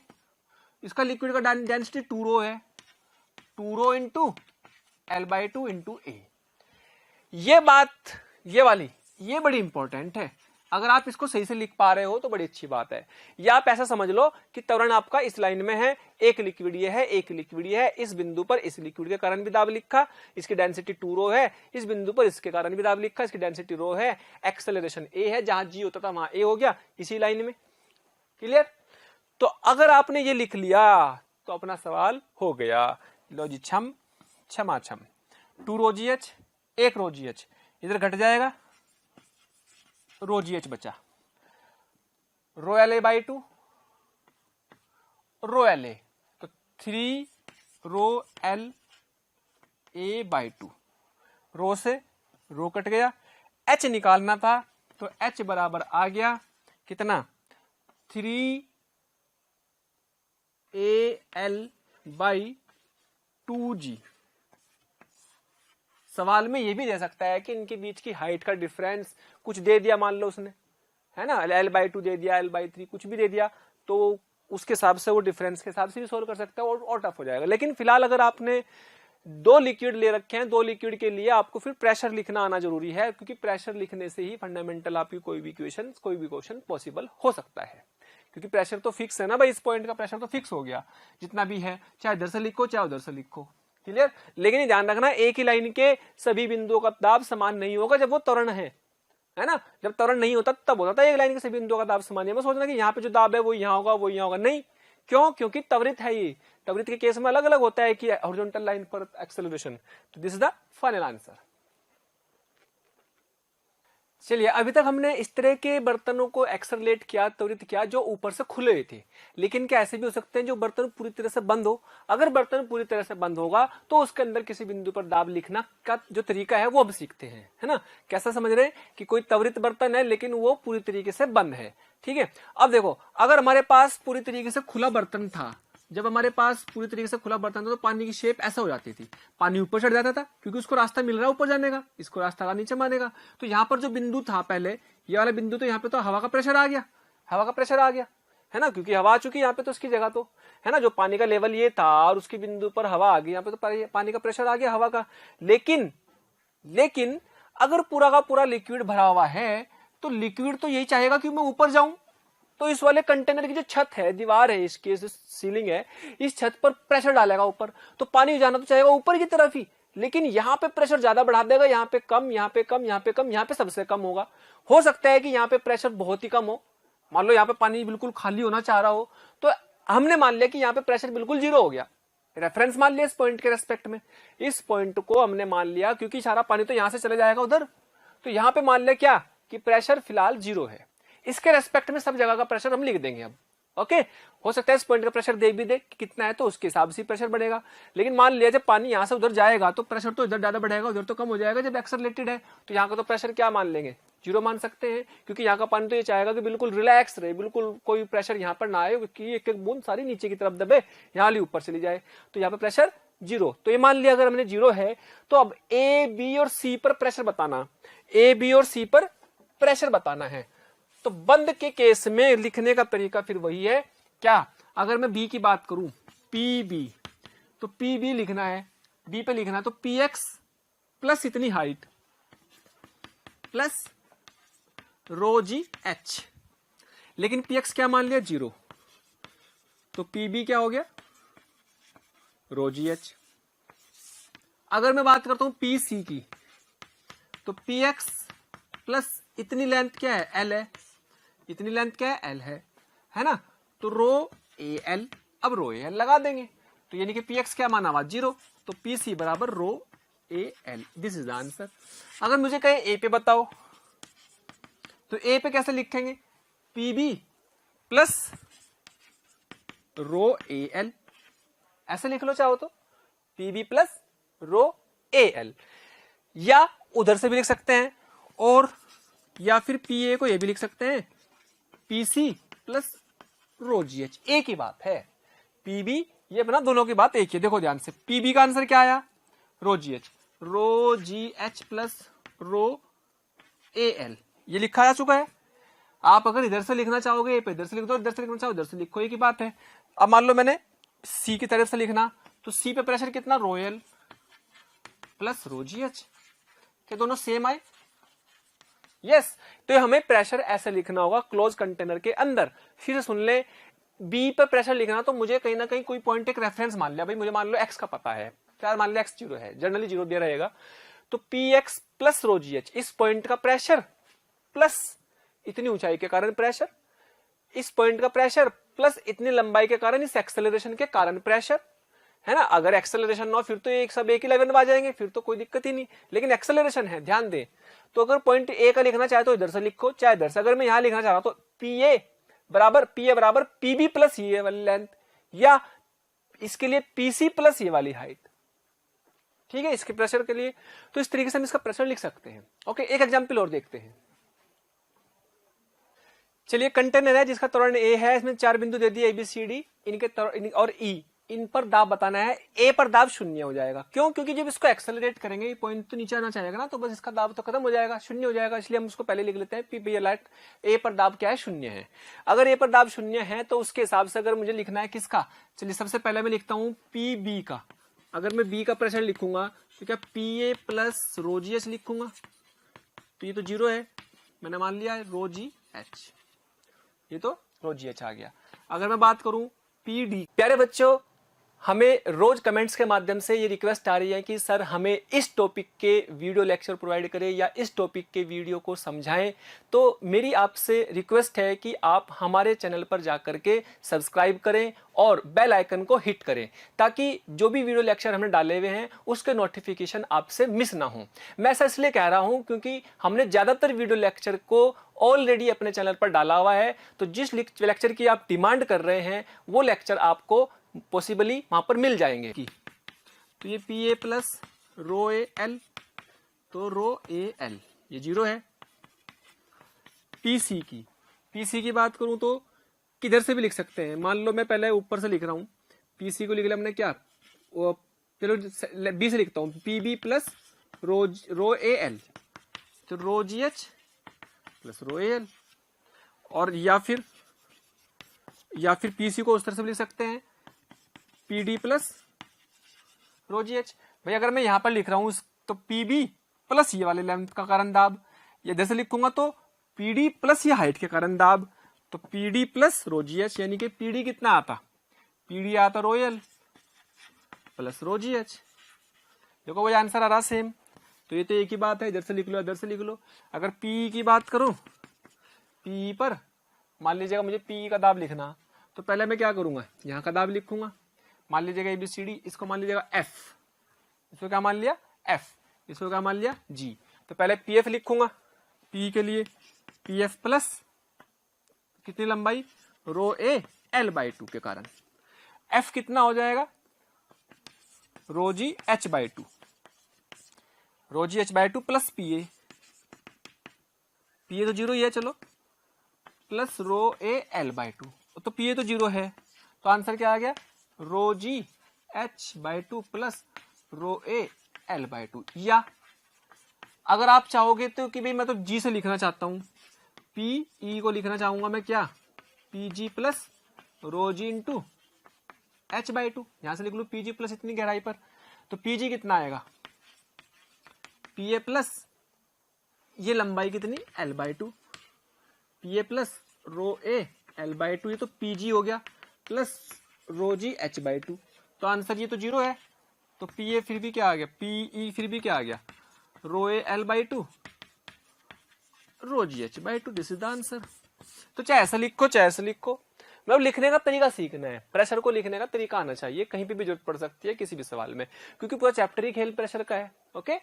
इसका लिक्विड का डेंसिटी 2 रो है, 2 rho into L by 2 into ए। ये बात, ये वाली, ये बड़ी इंपॉर्टेंट है। अगर आप इसको सही से लिख पा रहे हो तो बड़ी अच्छी बात है। या आप ऐसा समझ लो कि त्वरण आपका इस लाइन में है, एक लिक्विड ये है, एक लिक्विड ये है, इस बिंदु पर इस लिक्विड के कारण भी दाब लिखा, इसकी डेंसिटी 2 रो है, इस बिंदु पर इसके कारण भी दाब लिखा, इसकी डेंसिटी रो है, एक्सेलरेशन ए है, जहां जी होता था वहां ए हो गया इसी लाइन में, क्लियर? तो अगर आपने ये लिख लिया तो अपना सवाल हो गया। लो जी, छम छमा छम, 2 रो जी एच, 1 रो जी एच, इधर घट जाएगा, रो जी एच बचा, rho L A by 2, rho L A, तो 3 रो एल ए बाई 2, रो से रो कट गया, एच निकालना था तो एच बराबर आ गया कितना, 3 ए एल बाई 2g। सवाल में ये भी दे सकता है कि इनके बीच की हाइट का डिफरेंस कुछ दे दिया, मान लो उसने, है ना, l/2 दे दिया, l/3 कुछ भी दे दिया, तो उसके हिसाब से वो डिफरेंस के हिसाब से भी सोल्व कर सकता है और टफ हो जाएगा। लेकिन फिलहाल अगर आपने 2 लिक्विड ले रखे हैं, 2 लिक्विड के लिए आपको फिर प्रेशर लिखना आना जरूरी है, क्योंकि प्रेशर लिखने से ही फंडामेंटल आपकी कोई भी क्वेश्चन पॉसिबल हो सकता है, क्योंकि प्रेशर तो फिक्स है ना भाई, इस पॉइंट का प्रेशर तो फिक्स हो गया जितना भी है, चाहे इधर से लिखो चाहे उधर से लिखो। क्लियर? लेकिन ये ध्यान रखना, एक ही लाइन के सभी बिंदुओं का दाब समान नहीं होगा जब वो त्वरण है ना, जब त्वरण नहीं होता तब होता था एक लाइन के सभी बिंदुओं का दाब समान है। मैं सोचना कि यहाँ पे जो दाब है वो यहाँ होगा, वो यहाँ होगा, नहीं। क्यों? क्योंकि त्वरित है ये, त्वरित के केस में अलग अलग होता है कि हॉरिजॉन्टल लाइन पर एक्सेलरेशन। तो this is the final answer. चलिए, अभी तक हमने इस तरह के बर्तनों को एक्सेलरेट किया, त्वरित किया, जो ऊपर से खुले हुए थे। लेकिन क्या ऐसे भी हो सकते हैं जो बर्तन पूरी तरह से बंद हो? अगर बर्तन पूरी तरह से बंद होगा तो उसके अंदर किसी बिंदु पर दाब लिखना का जो तरीका है वो अब सीखते हैं, है ना। कैसा समझ रहे हैं कि कोई त्वरित बर्तन है लेकिन वो पूरी तरीके से बंद है, ठीक है। अब देखो, अगर हमारे पास पूरी तरीके से खुला बर्तन था, जब हमारे पास पूरी तरीके से खुला बर्तन था तो पानी की शेप ऐसा हो जाती थी, पानी ऊपर चढ़ जाता था क्योंकि उसको रास्ता मिल रहा है ऊपर जाने का, इसको रास्ता नीचे मानेगा। तो यहाँ पर जो बिंदु था पहले, ये वाला बिंदु, तो यहाँ पे तो हवा का प्रेशर आ गया, हवा का प्रेशर आ गया, है ना, क्योंकि हवा आ चुकी है यहाँ पे तो उसकी जगह, तो है ना, जो पानी का लेवल ये था और उसके बिंदु पर हवा आ गई, यहाँ पे तो पानी का प्रेशर आ गया हवा का। लेकिन अगर पूरा का पूरा लिक्विड भरा हुआ है तो लिक्विड तो यही चाहेगा कि मैं ऊपर जाऊं, तो इस वाले कंटेनर की जो छत है, दीवार है, इसकी सीलिंग है, इस छत पर प्रेशर डालेगा ऊपर, तो पानी जाना तो चाहेगा ऊपर की तरफ ही। लेकिन यहाँ पे प्रेशर ज्यादा बढ़ा देगा, यहाँ पे कम, यहाँ पे कम, यहाँ पे कम, यहाँ पे सबसे कम होगा। हो सकता है कि यहाँ पे प्रेशर बहुत ही कम हो, मान लो यहाँ पे पानी बिल्कुल खाली होना चाह रहा हो, तो हमने मान लिया कि यहाँ पे प्रेशर बिल्कुल 0 हो गया, रेफरेंस मान लिया इस पॉइंट के रेस्पेक्ट में, इस पॉइंट को हमने मान लिया क्योंकि सारा पानी तो यहाँ से चले जाएगा उधर, तो यहाँ पे मान लिया क्या कि प्रेशर फिलहाल 0 है। इसके रेस्पेक्ट में सब जगह का प्रेशर हम लिख देंगे अब, ओके। हो सकता है इस पॉइंट का प्रेशर दे भी दे कि कितना है, तो उसके हिसाब से प्रेशर बढ़ेगा। लेकिन मान लिया जब पानी यहां से उधर जाएगा तो प्रेशर तो इधर ज्यादा बढ़ेगा, उधर तो कम हो जाएगा जब एक्सेलरेटेड है। तो यहाँ का तो प्रेशर क्या मान लेंगे, 0 मान सकते हैं, क्योंकि यहाँ का पानी तो ये चाहेगा कि बिल्कुल रिलैक्स रहे, बिल्कुल कोई प्रेशर यहाँ पर ना आए कि एक एक बूंद सारी नीचे की तरफ दबे, यहाँ वाली ऊपर चली जाए, तो यहाँ पे प्रेशर 0। तो ये मान लिया अगर हमने 0 है, तो अब ए, बी और सी पर प्रेशर बताना, ए, बी और सी पर प्रेशर बताना है। तो बंद के केस में लिखने का तरीका फिर वही है क्या, अगर मैं बी की बात करूं, पी बी, तो पी बी लिखना है, बी पे लिखना है तो पी एक्स प्लस इतनी height plus rho G H. लेकिन पी एक्स क्या मान लिया 0, तो पी बी क्या हो गया रो जी एच। अगर मैं बात करता हूं पी सी की, तो पी एक्स प्लस इतनी लेंथ क्या है एल है, इतनी लेंथ क्या है एल है ना, तो रो ए एल, अब रो ए एल लगा देंगे, तो यानी कि पी एक्स क्या माना हुआ 0, तो पी सी बराबर rho A L, this is the answer. अगर मुझे कहे ए पे बताओ, तो ए पे कैसे लिखेंगे, P B plus rho A L, ऐसे लिख लो चाहो तो, P B plus rho A L, या उधर से भी लिख सकते हैं, और या फिर पी ए को ये भी लिख सकते हैं, P C plus rho G H, एक ही बात है, पी बी, ये बना दोनों की बात एक ही। देखो ध्यान से, पी बी का आंसर क्या आया rho G H plus rho A L, ये लिखा जा चुका है। आप अगर इधर से लिखना चाहोगे पे इधर से लिख दो, इधर से लिखना चाहो इधर से लिखो, एक ही बात है। अब मान लो मैंने सी की तरफ से लिखना, तो सी पे प्रेशर कितना rho L plus rho G H, क्या दोनों सेम आए, यस। तो हमें प्रेशर ऐसे लिखना होगा क्लोज कंटेनर के अंदर। फिर सुन ले, बी पर प्रेशर लिखना तो मुझे कहीं ना कहीं कोई पॉइंट एक रेफरेंस मान लिया भाई, मुझे मान लो एक्स का पता है, क्या मान लिया एक्स 0 है, जनरली 0 दिया रहेगा, तो P x plus rho G H, इस पॉइंट का प्रेशर प्लस इतनी ऊंचाई के कारण प्रेशर, इस पॉइंट का प्रेशर प्लस इतनी लंबाई के कारण इस एक्सेलरेशन के कारण प्रेशर, है ना। अगर एक्सेलरेशन ना हो फिर तो एक सब एक ही लेवल में आ जाएंगे, फिर तो कोई दिक्कत ही नहीं, लेकिन एक्सेलरेशन है, ध्यान दें। तो अगर पॉइंट ए का लिखना चाहे तो इधर से लिखो, चाहे इधर से। अगर मैं यहां लिखना चाह रहा हूं तो पी ए बराबर पीबी प्लस ये वाली लेंथ, या इसके लिए पीसी प्लस ये वाली हाइट, ठीक है, इसके प्रेशर के लिए। तो इस तरीके से हम इसका प्रेशर लिख सकते हैं। ओके, एक एग्जांपल और देखते हैं। चलिए, कंटेनर है जिसका त्वरण ए है, इसमें 4 बिंदु दे दिए ABCD, इनके और ई, इन पर दाब बताना है। ए पर दाब 0 हो जाएगा, क्यों? क्योंकि जब इसको एक्सेलरेट करेंगे ये पॉइंट तो नीचे आना चाहेगा ना, तो बस इसका दाब तो खत्म हो जाएगा, 0 हो जाएगा। इसलिए हम उसको पहले लिख लेते हैं पी लेट ए पर दाब क्या है, 0 है। अगर ए पर दाब 0 है तो उसके हिसाब से अगर मुझे लिखना है किसका, चलिए सबसे पहले मैं लिखता हूं पी बी का। अगर मैं बी का प्रेशर लिखूंगा तो क्या P A plus rho G H लिखूंगा, तो ये तो 0 है, मैंने मान लिया है रो जी एच, ये तो रो जी एच आ गया। अगर मैं बात करूं पी डी, प्यारे बच्चों हमें रोज कमेंट्स के माध्यम से ये रिक्वेस्ट आ रही है कि सर हमें इस टॉपिक के वीडियो लेक्चर प्रोवाइड करें या इस टॉपिक के वीडियो को समझाएं। तो मेरी आपसे रिक्वेस्ट है कि आप हमारे चैनल पर जाकर के सब्सक्राइब करें और बेल आइकन को हिट करें, ताकि जो भी वीडियो लेक्चर हमने डाले हुए हैं उसके नोटिफिकेशन आपसे मिस ना हो। मैं ऐसा इसलिए कह रहा हूं क्योंकि हमने ज्यादातर वीडियो लेक्चर को ऑलरेडी अपने चैनल पर डाला हुआ है, तो जिस लेक्चर की आप डिमांड कर रहे हैं वो लेक्चर आपको पॉसिबली वहां पर मिल जाएंगे। तो ये P A plus rho A L, तो रो ए एल ये 0 है। पीसी की बात करूं तो किधर से भी लिख सकते हैं। मान लो मैं पहले ऊपर से लिख रहा हूं, पीसी को लिख लिया हमने क्या, चलो बी से लिखता हूं, PB plus rho A L, तो rho G H plus rho A L. और या फिर पीसी को उस तरह से भी लिख सकते हैं, PD plus rho G H. भाई अगर मैं यहां पर लिख रहा हूं तो पीबी प्लस ये वाले लेंथ का कारण दाब, या जैसे लिखूंगा तो पीडी प्लस ये हाइट के कारण दाब, तो PD plus rho G H, यानी कि पीडी कितना आता, पीडी आता rho L plus rho G H. देखो वही आंसर आ रहा सेम, तो ये तो एक ही बात है, इधर से लिख लो इधर से लिख लो। अगर पी की बात करूं, पी पर मान लीजिएगा मुझे पी का दाब लिखना, तो पहले मैं क्या करूंगा, यहां का दाब लिखूंगा, मान लीजिएगा ABCD, इसको मान लीजिएगा F, इसको क्या मान लिया F, इसको क्या मान लिया G। तो पहले PF लिखूंगा, P के लिए PF प्लस कितनी लंबाई, रो ए L बाई 2 के कारण, F कितना हो जाएगा, rho G H by 2, rho G H by 2 plus PA तो 0 ही है, चलो, plus rho A L by 2, तो PA तो 0 है, तो आंसर क्या आ गया, rho G H by 2 plus rho A L by 2। या अगर आप चाहोगे तो कि भाई मैं तो जी से लिखना चाहता हूं, पी ई को लिखना चाहूंगा मैं क्या, P G plus rho G into H by 2, यहां से लिख लू पीजी प्लस इतनी गहराई पर, तो पीजी कितना आएगा, पी ए प्लस ये लंबाई कितनी L by 2, P A plus rho A L by 2, ये तो पीजी हो गया, plus rho G H by 2, तो आंसर ये तो 0 है, तो पी ए फिर भी क्या आ गया, पीई फिर भी क्या आ गया, rho A L by 2 rho G H by 2, this is the answer. तो चाहे ऐसा लिखो चाहे ऐसा लिखो, मतलब लिखने का तरीका सीखना है, प्रेशर को लिखने का तरीका आना चाहिए, कहीं पे भी जरूरत पड़ सकती है किसी भी सवाल में, क्योंकि पूरा चैप्टर ही खेल प्रेशर का है। ओके,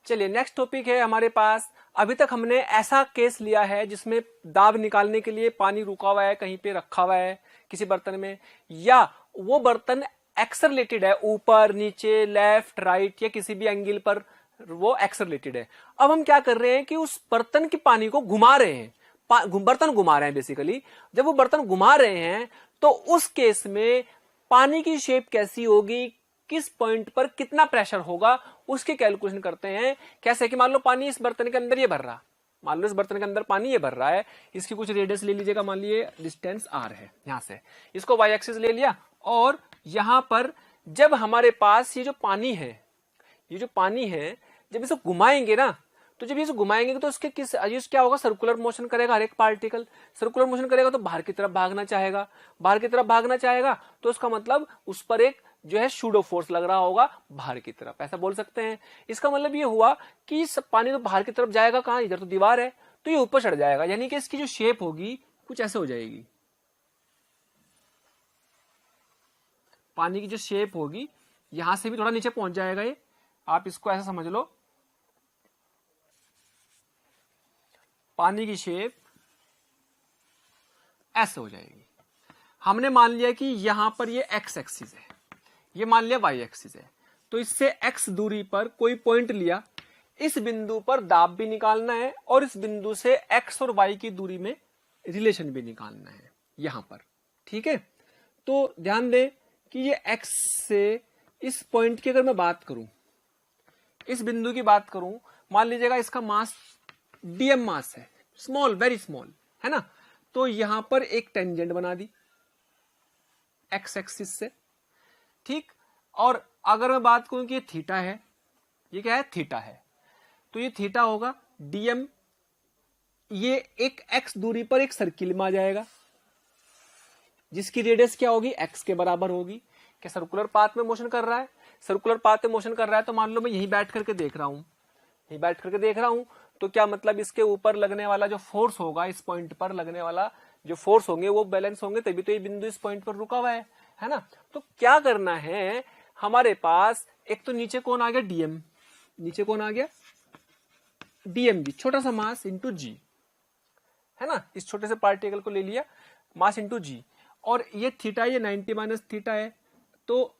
चलिए नेक्स्ट टॉपिक है हमारे पास। अभी तक हमने ऐसा केस लिया है जिसमें दाब निकालने के लिए पानी रुका हुआ है, कहीं पे रखा हुआ है किसी बर्तन में, या वो बर्तन एक्सेलरेटेड है, ऊपर नीचे लेफ्ट राइट या किसी भी एंगल पर वो एक्सेलरेटेड है। अब हम क्या कर रहे हैं कि उस बर्तन के पानी को घुमा रहे हैं, बर्तन घुमा रहे हैं बेसिकली। जब वो बर्तन घुमा रहे हैं तो उस केस में पानी की शेप कैसी होगी, किस पॉइंट पर कितना प्रेशर होगा, उसकी कैलकुलेशन करते हैं। कैसे कि मान लो पानी इस बर्तन के अंदर ये भर रहा, मान लो इस बर्तन के अंदर पानी ये भर रहा है, इसकी कुछ रेडियस ले लीजिएगा, मान लीजिए डिस्टेंस r है, यहां से इसको y एक्सिस ले लिया, और यहां पर जब हमारे पास ये जो पानी है, जब इसे घुमाएंगे ना, तो जब इसे घुमाएंगे तो उसके क्या होगा, सर्कुलर मोशन करेगा, हर एक पार्टिकल सर्कुलर मोशन करेगा, तो बाहर की तरफ भागना चाहेगा, तो उसका मतलब उस पर एक जो है शूडो फोर्स लग रहा होगा बाहर की तरफ, ऐसा बोल सकते हैं। इसका मतलब ये हुआ कि पानी तो बाहर की तरफ जाएगा कहां, इधर तो दीवार है, तो ये ऊपर चढ़ जाएगा, यानी कि इसकी जो शेप होगी कुछ ऐसे हो जाएगी। पानी की जो शेप होगी यहां से भी थोड़ा नीचे पहुंच जाएगा ये, आप इसको ऐसा समझ लो, पानी की शेप ऐसे हो जाएगी। हमने मान लिया कि यहां पर ये एक्स एक्सिस है, ये मान लिया वाई एक्सिस है, तो इससे एक्स दूरी पर कोई पॉइंट लिया, इस बिंदु पर दाब भी निकालना है और इस बिंदु से एक्स और वाई की दूरी में रिलेशन भी निकालना है यहां पर। ठीक है, तो ध्यान दें कि ये एक्स से इस पॉइंट की अगर मैं बात करूं, इस बिंदु की बात करूं, मान लीजिएगा इसका मास डीएम मास है, स्मॉल, वेरी स्मॉल, है ना, तो यहां पर एक टेंजेंट बना दी एक्स एक्सिस से। ठीक, और अगर मैं बात करूं कि ये थीटा है, ये क्या है, थीटा है, तो ये थीटा होगा डीएम, ये एक एक्स दूरी पर एक सर्किल में आ जाएगा जिसकी रेडियस क्या होगी, एक्स के बराबर होगी। क्या सर्कुलर पाथ में मोशन कर रहा है, सर्कुलर पाथ में मोशन कर रहा है, तो मान लो मैं यहीं बैठ करके देख रहा हूं, यहीं बैठ करके देख रहा हूं, तो क्या मतलब इसके ऊपर लगने वाला जो फोर्स होगा, इस पॉइंट पर लगने वाला जो फोर्स होंगे वो बैलेंस होंगे, तभी तो ये बिंदु इस पॉइंट पर रुका हुआ है ना। तो क्या करना है, हमारे पास एक तो नीचे कौन आ गया, डीएम, नीचे कौन आ गया, डीएम जी, छोटा सा मास इंटू जी, है ना, इस छोटे से पार्टिकल को ले लिया, मास इंटू जी, और ये थीटा, ये 90 माइनस थीटा है, तो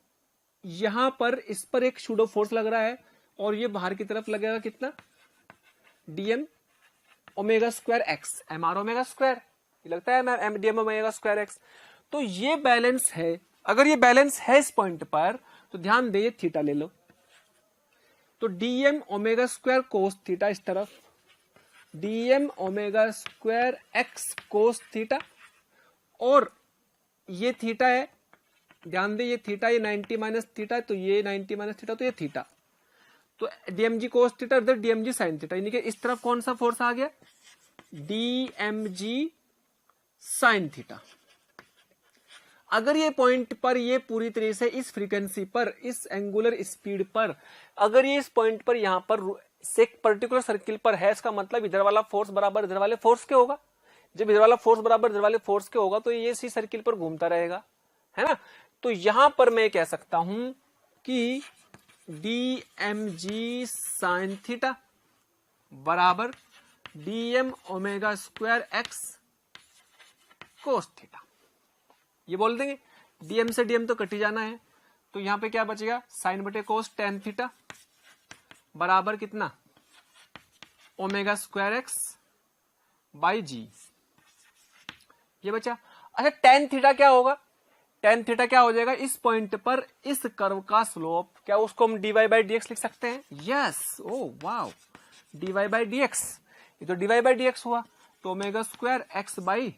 यहां पर इस पर एक सूडो फोर्स लग रहा है और ये बाहर की तरफ लगेगा कितना, dm omega square x, M R omega square, लगता है डीएम ओमेगा स्क्वायर एक्स। तो ये बैलेंस है, अगर ये बैलेंस है इस पॉइंट पर, तो ध्यान दे, थीटा ले लो, तो DM omega square cos theta इस तरफ, DM omega square x cos theta, और ये थीटा है, ध्यान दे, ये थीटा, ये 90 माइनस थीटा है, तो ये 90 माइनस थीटा, तो ये थीटा, तो डीएमजी कोस थीटा, इधर डीएमजी साइन थीटा, यानी कि इस तरफ कौन सा फोर्स आ गया, डीएमजी साइन थीटा। अगर ये पॉइंट पर, ये पूरी तरह से इस फ्रीक्वेंसी पर, इस एंगुलर स्पीड पर, अगर ये इस पॉइंट पर यहां पर से एक पर्टिकुलर सर्किल पर है, इसका मतलब इधर वाला फोर्स बराबर इधर वाले फोर्स के होगा। जब इधर वाला फोर्स बराबर इधर वाले फोर्स के होगा तो ये इसी सर्किल पर घूमता रहेगा, है ना। तो यहां पर मैं कह सकता हूं कि डीएमजी साइन थीटा बराबर DM omega square x cos theta, ये बोल देंगे। डीएम से डीएम तो कट ही जाना है, तो यहां पे क्या बचेगा, साइन बटे कोस टेन थीटा बराबर कितना, ओमेगा स्क्वायर एक्स बाई जी, ये बचा। अच्छा, टेन थीटा क्या होगा, टेन थीटा क्या हो जाएगा, इस पॉइंट पर इस कर्व का स्लोप, क्या उसको हम dy बाई डी एक्स लिख सकते हैं, yes, oh wow, dy by D x, ये तो dy बाई डी एक्स हुआ, तो omega square x by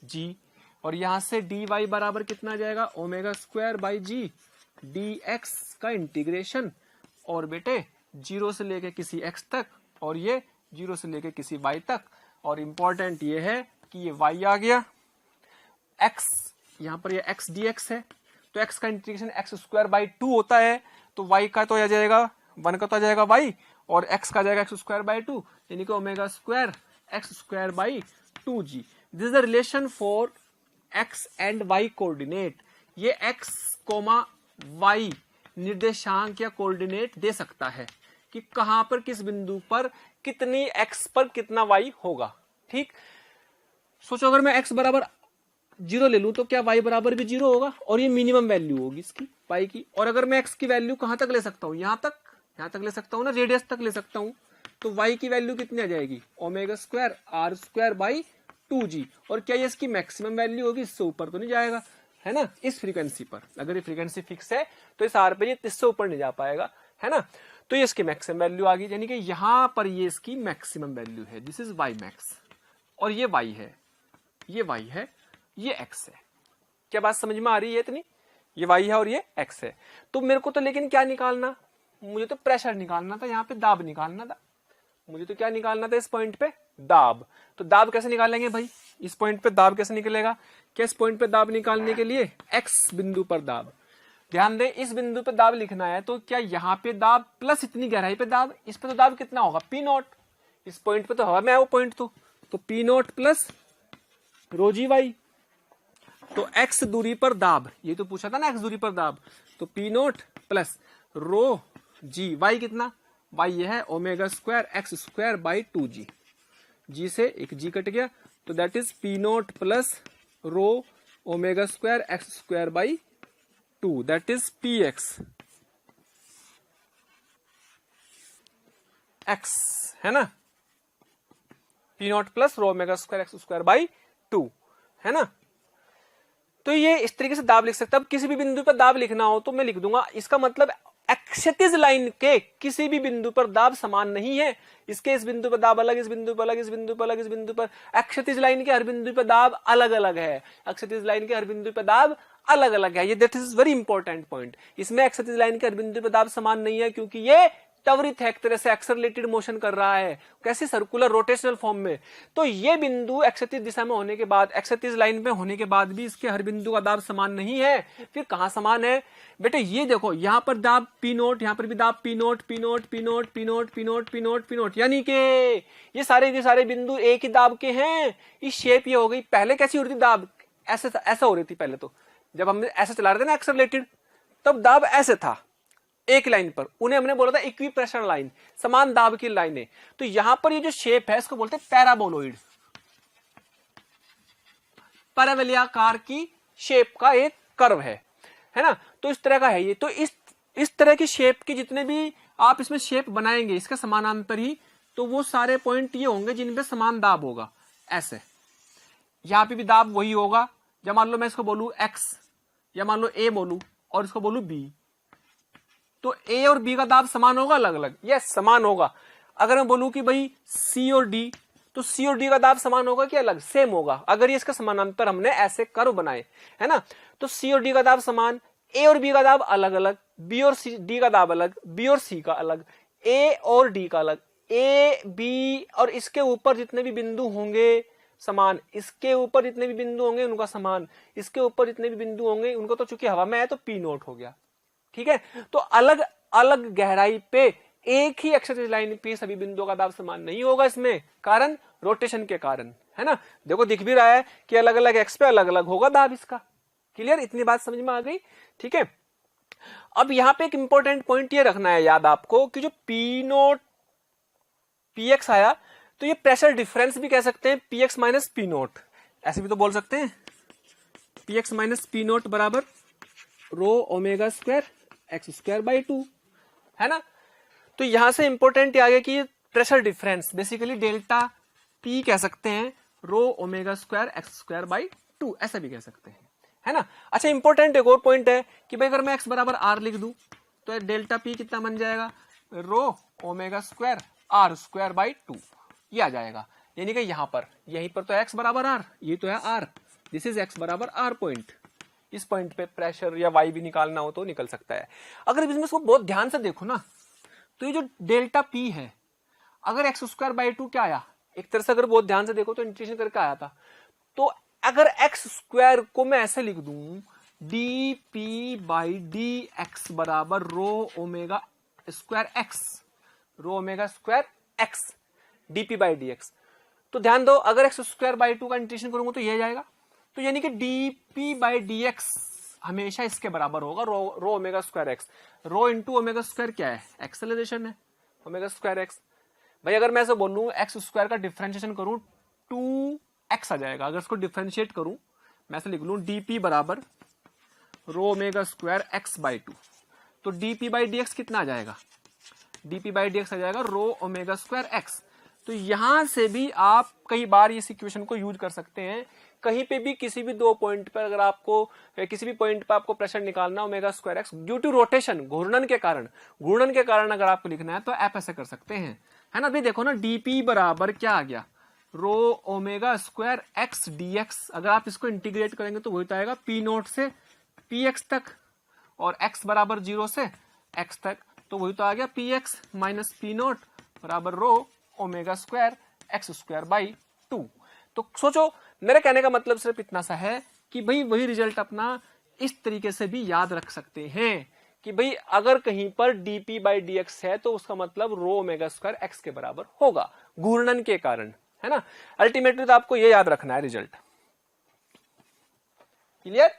g, और यहां से dy बराबर कितना आ जाएगा, omega square by g dx का इंटीग्रेशन, और बेटे जीरो से लेके किसी x तक, और ये जीरो से लेके किसी y तक, और इंपॉर्टेंट ये है कि ये y आ गया, x यहां पर ये x dx है, तो x का इंटीग्रेशन एक्स स्क्वायर बाई 2 होता है, तो y का तो आ जाएगा 1 का तो आ जाएगा y, और x का आ जाएगा एक्स स्क्वायर बाई 2, यानी कि omega square x square by 2g। This is the relation for x and y coordinate. ये x कोमा y निर्देशांक या कोऑर्डिनेट दे सकता है कि कहां पर, किस बिंदु पर कितनी x पर कितना y होगा। ठीक, सोचो अगर मैं x बराबर 0 ले लूं तो क्या y बराबर भी 0 होगा, और ये मिनिमम वैल्यू होगी इसकी y की। और अगर मैं x की वैल्यू कहां तक ले सकता हूं, यहां तक ले सकता हूं ना, रेडियस तक ले सकता हूं, तो y की वैल्यू कितनी आ जाएगी, omega square r square by 2g, और क्या ये इसकी मैक्सिमम वैल्यू होगी, इससे ऊपर तो नहीं जाएगा, है ना, इस फ्रीक्वेंसी पर। अगर ये फ्रीक्वेंसी फिक्स है तो इस आर पे ये इससे ऊपर नहीं जा पाएगा, है ना, तो ये इसकी मैक्सिमम वैल्यू आ गई, यानी कि यहां पर ये इसकी मैक्सिमम वैल्यू है, दिस इज वाई मैक्स, और ये y है, ये y है, ये x है। क्या बात समझ में आ रही है इतनी, ये y है और ये x है। तो मेरे को तो लेकिन क्या निकालना, मुझे तो प्रेशर निकालना था, यहाँ पे दाब निकालना था, मुझे तो क्या निकालना था इस पॉइंट पे, दाब। तो दाब कैसे निकालेंगे भाई, इस पॉइंट पे दाब कैसे निकलेगा, क्या इस पॉइंट पे दाब निकालने के लिए x बिंदु पर दाब, ध्यान दें इस बिंदु पे दाब लिखना है, तो क्या यहाँ पे दाब प्लस इतनी गहराई पे दाब, इस पे तो दाब कितना होगा P0, इस पॉइंट पे तो हवा में है वो पॉइंट, तो तो पी नोट प्लस रो जी वाई। तो एक्स दूरी पर दाब, ये तो पूछा था ना एक्स दूरी पर दाब, तो पी नोट प्लस रो जी, वाई कितना, वाई ये है omega square x square by 2g, जी से एक जी कट गया, तो that is P note plus row omega square x square by 2, that is P x, x है ना, P note plus row omega square x square by 2 है ना। तो ये इस तरीके से दाब लिख सकते हैं। अब किसी भी बिंदु पर दाब लिखना हो तो मैं लिख दूंगा, इसका मतलब क्षैतिज लाइन के किसी भी बिंदु पर दाब समान नहीं है, इसके इस बिंदु पर दाब अलग, इस बिंदु पर अलग, इस बिंदु पर अलग, इस बिंदु पर, क्षैतिज लाइन के हर बिंदु पर दाब अलग अलग है, क्षैतिज लाइन के हर बिंदु पर दाब अलग अलग है। ये that is very important point. इसमें क्षैतिज लाइन के हर बिंदु पर दाब समान नहीं है क्योंकि ये त्वरित है, एक तरह से एक्सेलरेटेड मोशन कर रहा है, कैसे, सर्कुलर रोटेशनल फॉर्म में। तो ये बिंदु क्षैतिज दिशा में होने के बाद, क्षैतिज लाइन में होने के बाद भी इसके हर बिंदु का दाब समान नहीं है। फिर कहां समान है बेटे, ये देखो यहां पर दाब पी नोट, यहां पर भी दाब P note, P note, P note, P note, P note, P note, P note, यानी कि ये सारे बिंदु एक ही दाब के हैं। इस शेप ये हो गई। पहले कैसी हो रही थी दाब, ऐसा हो रही थी पहले, तो जब हम ऐसे चला रहे थे ना एक्सेलरेटेड, तब दाब ऐसे था एक लाइन पर, उन्हें हमने बोला था इक्वी प्रेशर लाइन, समान दाब की लाइनें। तो यहां पर ये जो शेप है इसको बोलते हैं पैराबोलॉइड, परवलयाकार की शेप का एक कर्व है ना। तो इस तरह का है ये। तो इस तरह की शेप के जितने भी आप इसमें शेप बनाएंगे इसके समानांतर ही, तो वो सारे पॉइंट ये होंगे जिन पे समान दाब होगा। ऐसे यहां पे भी दाब वही होगा। या मान लो मैं इसको बोलूं x, या मान लो a बोलूं और इसको बोलूं b, तो a और b का दाब समान होगा अलग अलग? यस, समान होगा। अगर मैं बोलूं कि भाई c और d, तो c और d का दाब समान होगा कि अलग? सेम होगा। अगर ये इसका समानांतर हमने ऐसे कर्व बनाए है ना, तो c और d का दाब समान, a और b का दाब अलग अलग, b और d का दाब अलग, b और c का अलग, a और d का अलग, a b और इसके ऊपर जितने भी बिंदु होंगे समान, इसके ऊपर जितने भी बिंदु होंगे उनका समान, इसके ऊपर जितने भी बिंदु होंगे उनको, तो चूंकि हवा में है तो पी नोट हो गया। ठीक है, तो अलग अलग गहराई पे एक ही क्षैतिज लाइन पे सभी बिंदुओं का दाब समान नहीं होगा इसमें, कारण रोटेशन के कारण, है ना। देखो दिख भी रहा है कि अलग अलग एक्स पे अलग अलग होगा दाब इसका। क्लियर, इतनी बात समझ में आ गई? ठीक है, अब यहां पे एक इंपॉर्टेंट पॉइंट ये रखना है याद आपको कि जो पी नोट पी एक्स आया, तो ये प्रेशर डिफरेंस भी कह सकते हैं, P X minus P naught, ऐसे भी तो बोल सकते हैं। P X minus P naught बराबर rho omega square x square by 2, है ना। तो यहां से इंपॉर्टेंट आ गया कि pressure difference basically delta P कह सकते हैं, रो omega square x square by 2 ऐसा भी कह सकते हैं, है ना। अच्छा, इंपॉर्टेंट एक और पॉइंट है कि भाई अगर मैं एक्स बराबर आर लिख दूं तो डेल्टा पी कितना बन जाएगा, rho omega square r square by 2, ये आ जाएगा। यानी कि यहां पर, यहीं पर तो एक्स बराबर आर, ये तो है आर, दिस इज एक्स बराबर आर पॉइंट। इस पॉइंट पे प्रेशर या वाई भी निकालना हो तो निकल सकता है। अगर इसमें इसको बहुत ध्यान से देखो ना, तो ये जो डेल्टा पी है, अगर एक्स स्क्वायर बाई 2 क्या आया, एक तरह से अगर बहुत ध्यान से देखो तो इंटीग्रेशन करके आया था। तो अगर एक्स स्क्वायर को मैं ऐसे लिख दूं, D P by D X बराबर rho omega square X, rho omega square X DP by D X, तो ध्यान दो अगर एक्स स्क्वायर बाई 2 का इंटीग्रेशन करूंगा तो ये जाएगा। तो यानी कि डीपी बाई डी एक्स हमेशा इसके बराबर होगा रो omega square X. Rho into omega square क्या है, एक्सेलरेशन है, ओमेगा स्क्वायर एक्स। भाई अगर मैं ऐसे बोलूं एक्स स्क्वायर का डिफरेंशिएशन करूं 2x आ जाएगा। अगर इसको डिफरेंशिएट करूं, मैं ऐसे लिख लूं डीपी बराबर rho omega square x by 2, तो डीपी बाई डी एक्स कितना आ जाएगा, डीपी बाई डी एक्स आ जाएगा रो ओमेगा स्क्वायर एक्स। तो यहां से भी आप कई बार इस इक्वेशन को यूज कर सकते हैं। कहीं पे भी किसी भी दो पॉइंट पर अगर आपको किसी भी पॉइंट पर आपको प्रेशर निकालना omega square x due to rotation, घूर्णन के कारण अगर आपको लिखना है तो आप ऐसे कर सकते हैं, है ना। अभी देखो ना डीपी बराबर क्या आ गया, रो omega square x D x. अगर आप इसको इंटीग्रेट करेंगे तो वही तो आएगा पी नोट से पी एक्स तक, और एक्स बराबर 0 से एक्स तक, तो वही तो आ गया P X minus P naught बराबर rho omega square x square by 2। तो सोचो, मेरे कहने का मतलब सिर्फ इतना सा है कि भाई वही रिजल्ट अपना इस तरीके से भी याद रख सकते हैं कि भाई अगर कहीं पर डीपी बाई डी एक्स है तो उसका मतलब रो ओमेगा स्क्वायर एक्स के बराबर होगा घूर्णन के कारण, है ना। अल्टीमेटली तो आपको ये याद रखना है रिजल्ट। क्लियर?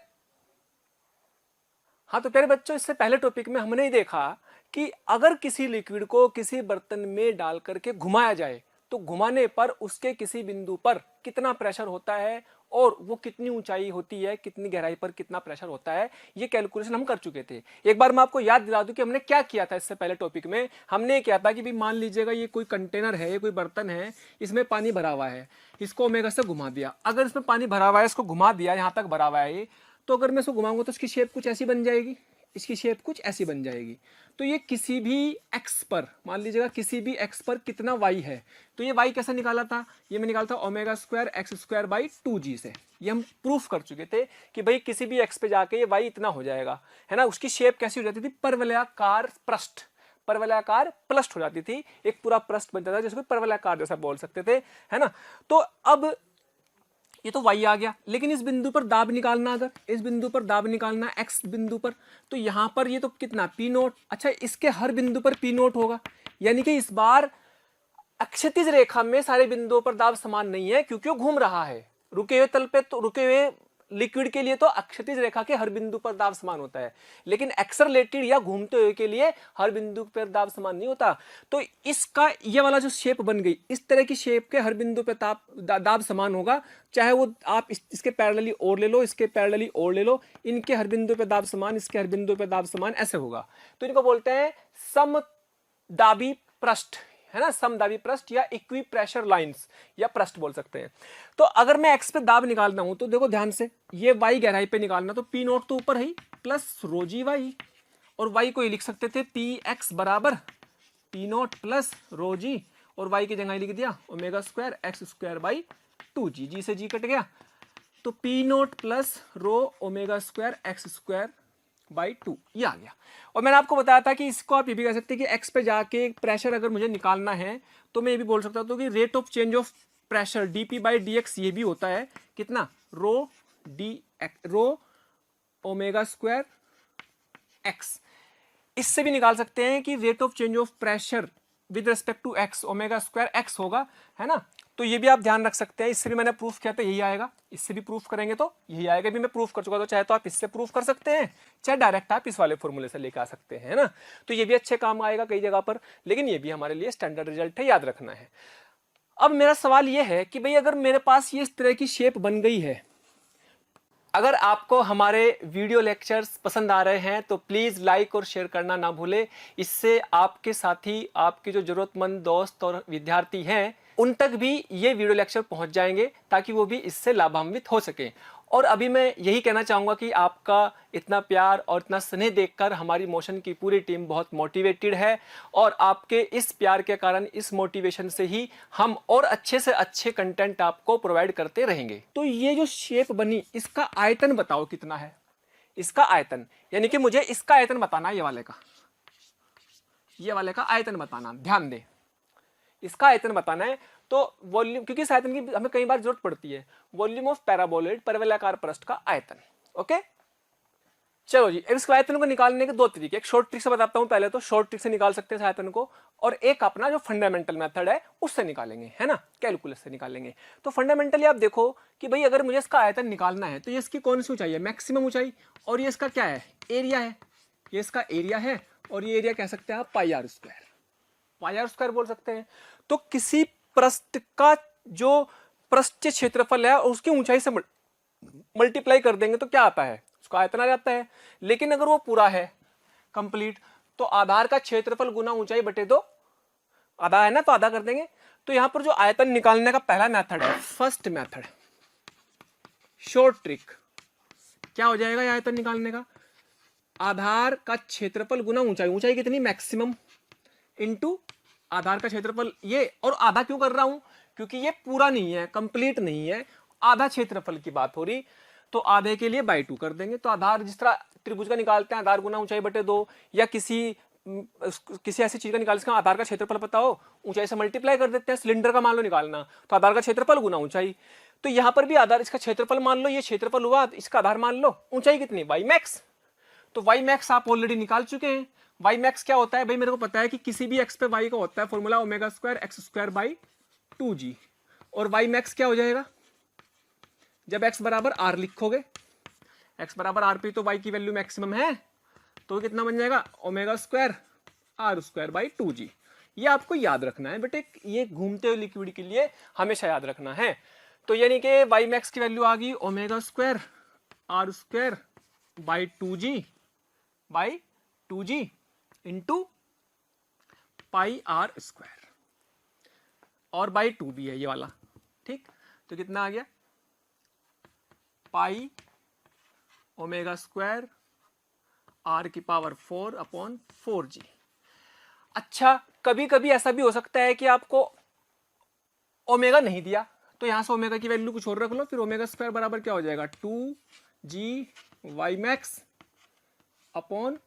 हाँ तो प्यारे बच्चों, इससे पहले टॉपिक में हमने ही देखा कि अगर किसी लिक्विड को किसी बर्तन में डाल करके घुमाया जाए तो घुमाने पर उसके किसी बिंदु पर कितना प्रेशर होता है और वो कितनी ऊंचाई होती है, कितनी गहराई पर कितना प्रेशर होता है, ये कैलकुलेशन हम कर चुके थे। एक बार मैं आपको याद दिला दूं कि हमने क्या किया था। इससे पहले टॉपिक में हमने क्या था कि भाई मान लीजिएगा ये कोई कंटेनर है, ये कोई बर्तन है, इसमें पानी भरा हुआ है, इसको ओमेगा से घुमा दिया। अगर इसमें पानी भरा हुआ है, इसको घुमा दिया, यहां तक भरा हुआ है ये, तो अगर मैं इसको घुमाऊंगा तो इसकी शेप कुछ ऐसी बन जाएगी, इसकी शेप कुछ ऐसी बन जाएगी। तो ये किसी भी एक्स पर, मान लीजिएगा किसी भी एक्स पर कितना वाई है, तो ये वाई कैसे निकाला था, ये मैं निकालता omega square x square by 2g से। ये हम प्रूफ कर चुके थे कि भाई किसी भी एक्स पे जाके ये वाई इतना हो जाएगा, है ना। उसकी शेप कैसी हो जाती थी, परवलयाकार पृष्ठ, परवलयाकार पृष्ठ हो जाती थी, एक पूरा पृष्ठ बन जाता था जिसको परवलयाकार जैसा बोल सकते थे, है ना। तो अब ये तो y आ गया, लेकिन इस बिंदु पर दाब निकालना, अगर इस बिंदु पर दाब निकालना x बिंदु पर, तो यहां पर ये तो कितना P नोट। अच्छा, इसके हर बिंदु पर P नोट होगा, यानी कि इस बार अक्षैतिज रेखा में सारे बिंदुओं पर दाब समान नहीं है, क्योंकि वो घूम रहा है। रुके हुए तल पे तो, रुके हुए लिक्विड के लिए तो अक्षैतिज रेखा के हर बिंदु पर दाब समान होता है, लेकिन एक्सेलरेटेड या घूमते हुए के लिए हर बिंदु पर दाब समान नहीं होता। तो इसका ये वाला जो शेप बन गई, इस तरह की शेप के हर बिंदु पर दाब समान होगा, चाहे वो आप इसके पैरेलली और ले लो, इसके पैरेलली और ले लो, इनके हर बिंदु पर दाब समान, इसके हर बिंदु पर दाब समान, ऐसे होगा। तो इनको बोलते हैं समदाबी पृष्ठ, है ना, समदाबी पृष्ठ या इक्वी प्रेशर लाइंस या पृष्ठ बोल सकते हैं। तो अगर मैं एक्स पे दाब निकालना हूं तो देखो ध्यान से, ये वाई गहराई पे निकालना, तो पी नोट तो ऊपर है प्लस रो जी वाई, और वाई को ये लिख सकते थे पी एक्स बराबर पी नोट प्लस रो जी, और वाई की जगह लिख दिया omega square x square by 2g, जी से जी कट गया, तो P note plus row omega square x square by 2, ये आ गया। और मैंने आपको बताया था कि इसको आप ये भी कह सकते हैं कि एक्स पे जाके प्रेशर अगर मुझे निकालना है तो मैं ये भी बोल सकता हूँ कि rate of change of pressure DP by D x ये भी होता है कितना, रो ओमेगा स्क्वायर एक्स। इससे भी निकाल सकते हैं कि rate of change of pressure with respect to x omega square x होगा, है ना। तो ये भी आप ध्यान रख सकते हैं, इससे भी मैंने प्रूफ किया था यही आएगा, इससे भी प्रूफ करेंगे तो यही आएगा, भी मैं प्रूफ कर चुका, तो चाहे तो आप इससे प्रूफ कर सकते हैं, चाहे डायरेक्ट आप इस वाले फॉर्मूले से लेकर आ सकते हैं, है ना। तो ये भी अच्छे काम आएगा कई जगह पर, लेकिन ये भी हमारे लिए स्टैंडर्ड रिजल्ट है, याद रखना है। अब मेरा सवाल ये है कि भाई अगर मेरे पास ये इस तरह की शेप बन गई है, अगर आपको हमारे वीडियो लेक्चर्स पसंद आ रहे हैं तो प्लीज़ लाइक और शेयर करना ना भूलें। इससे आपके साथी, आपके जो ज़रूरतमंद दोस्त और विद्यार्थी हैं, उन तक भी ये वीडियो लेक्चर पहुंच जाएंगे, ताकि वो भी इससे लाभान्वित हो सकें। और अभी मैं यही कहना चाहूँगा कि आपका इतना प्यार और इतना स्नेह देखकर हमारी मोशन की पूरी टीम बहुत मोटिवेटेड है, और आपके इस प्यार के कारण, इस मोटिवेशन से ही हम और अच्छे से अच्छे कंटेंट आपको प्रोवाइड करते रहेंगे। तो ये जो शेप बनी, इसका आयतन बताओ कितना है, इसका आयतन, यानी कि मुझे इसका आयतन बताना है, ये वाले का आयतन बताना, ध्यान दें, इसका आयतन बताना है। तो वॉल्यूम, क्योंकि इस आयतन की हमें कई बार जरूरत पड़ती है, वॉल्यूम ऑफ पैराबोलॉइड, परवलयाकार पृष्ठ का आयतन। ओके, चलो जी, इसके आयतन को निकालने के दो तरीके, एक शॉर्ट ट्रिक से बताता हूं पहले, तो शॉर्ट ट्रिक से निकाल सकते हैं इस आयतन को, और एक अपना जो फंडामेंटल मेथड है उससे निकालेंगे, है ना, कैलकुलस से निकालेंगे। तो फंडामेंटली आप देखो कि भाई अगर मुझे इसका आयतन निकालना है तो ये इसकी कौन सी ऊंचाई है, मैक्सिमम ऊंचाई, और ये इसका क्या है, एरिया है, ये इसका एरिया है, और ये एरिया कह सकते हैं आप पाई आर स्क्वायर बोल सकते हैं। तो किसी पृष्ठ का जो पृष्ठीय क्षेत्रफल है और उसकी ऊंचाई से मल्टीप्लाई कर देंगे तो क्या आता है, उसका आयतन आ जाता है। लेकिन अगर वो पूरा है कंप्लीट, तो आधार का क्षेत्रफल गुना ऊंचाई बटे 2, आधा है ना, तो आधा कर देंगे। तो यहां पर जो आयतन निकालने का पहला मेथड है, फर्स्ट मेथड, शॉर्ट ट्रिक, क्या हो जाएगा ये आयतन निकालने का, आधार का क्षेत्रफल गुना ऊंचाई, ऊंचाई कितनी, मैक्सिमम, इनटू आधार का क्षेत्रफल ये, और आधा क्यों कर रहा हूं, क्योंकि ये पूरा नहीं है, कंप्लीट नहीं है, आधा क्षेत्रफल की बात हो रही, तो आधे के लिए बाई 2 कर देंगे। तो आधार जिस तरह त्रिभुज का निकालते हैं, आधार गुना ऊंचाई बटे 2, या किसी ऐसी चीज का निकाल, इसका आधार का क्षेत्रफल पता हो, ऊंचाई से मल्टीप्लाई कर देते हैं। सिलेंडर का मान लो निकालना, तो आधार का क्षेत्रफल गुना ऊंचाई, तो यहां पर भी आधार, इसका क्षेत्रफल मान लो, ये क्षेत्रफल हुआ, इसका आधार मान लो, ऊंचाई कितनी, वाई मैक्स। तो वाई मैक्स आप ऑलरेडी निकाल चुके हैं। वाई मैक्स क्या होता है भाई, मेरे को पता है कि किसी भी एक्स पे वाई का होता है formula omega square x square by 2g। और वाई मैक्स क्या हो जाएगा, जब x बराबर r लिखोगे, x बराबर r पे तो y की वैल्यू मैक्सिमम है, तो कितना बन जाएगा omega square r square by 2g। ये आपको याद रखना है बेटे, ये घूमते हुए लिक्विड के लिए हमेशा याद रखना है। तो यानी कि वाई मैक्स की वैल्यू आ गई omega square r square by 2g into pi r square, और बाई 2 भी है ये वाला, ठीक। तो कितना आ गया पाई ओमेगा स्क्वायर r की पावर 4 अपॉन 4g। अच्छा, कभी कभी ऐसा भी हो सकता है कि आपको ओमेगा नहीं दिया, तो यहां से ओमेगा की वैल्यू कुछ और रख लो, फिर ओमेगा स्क्वायर बराबर क्या हो जाएगा 2g y max upon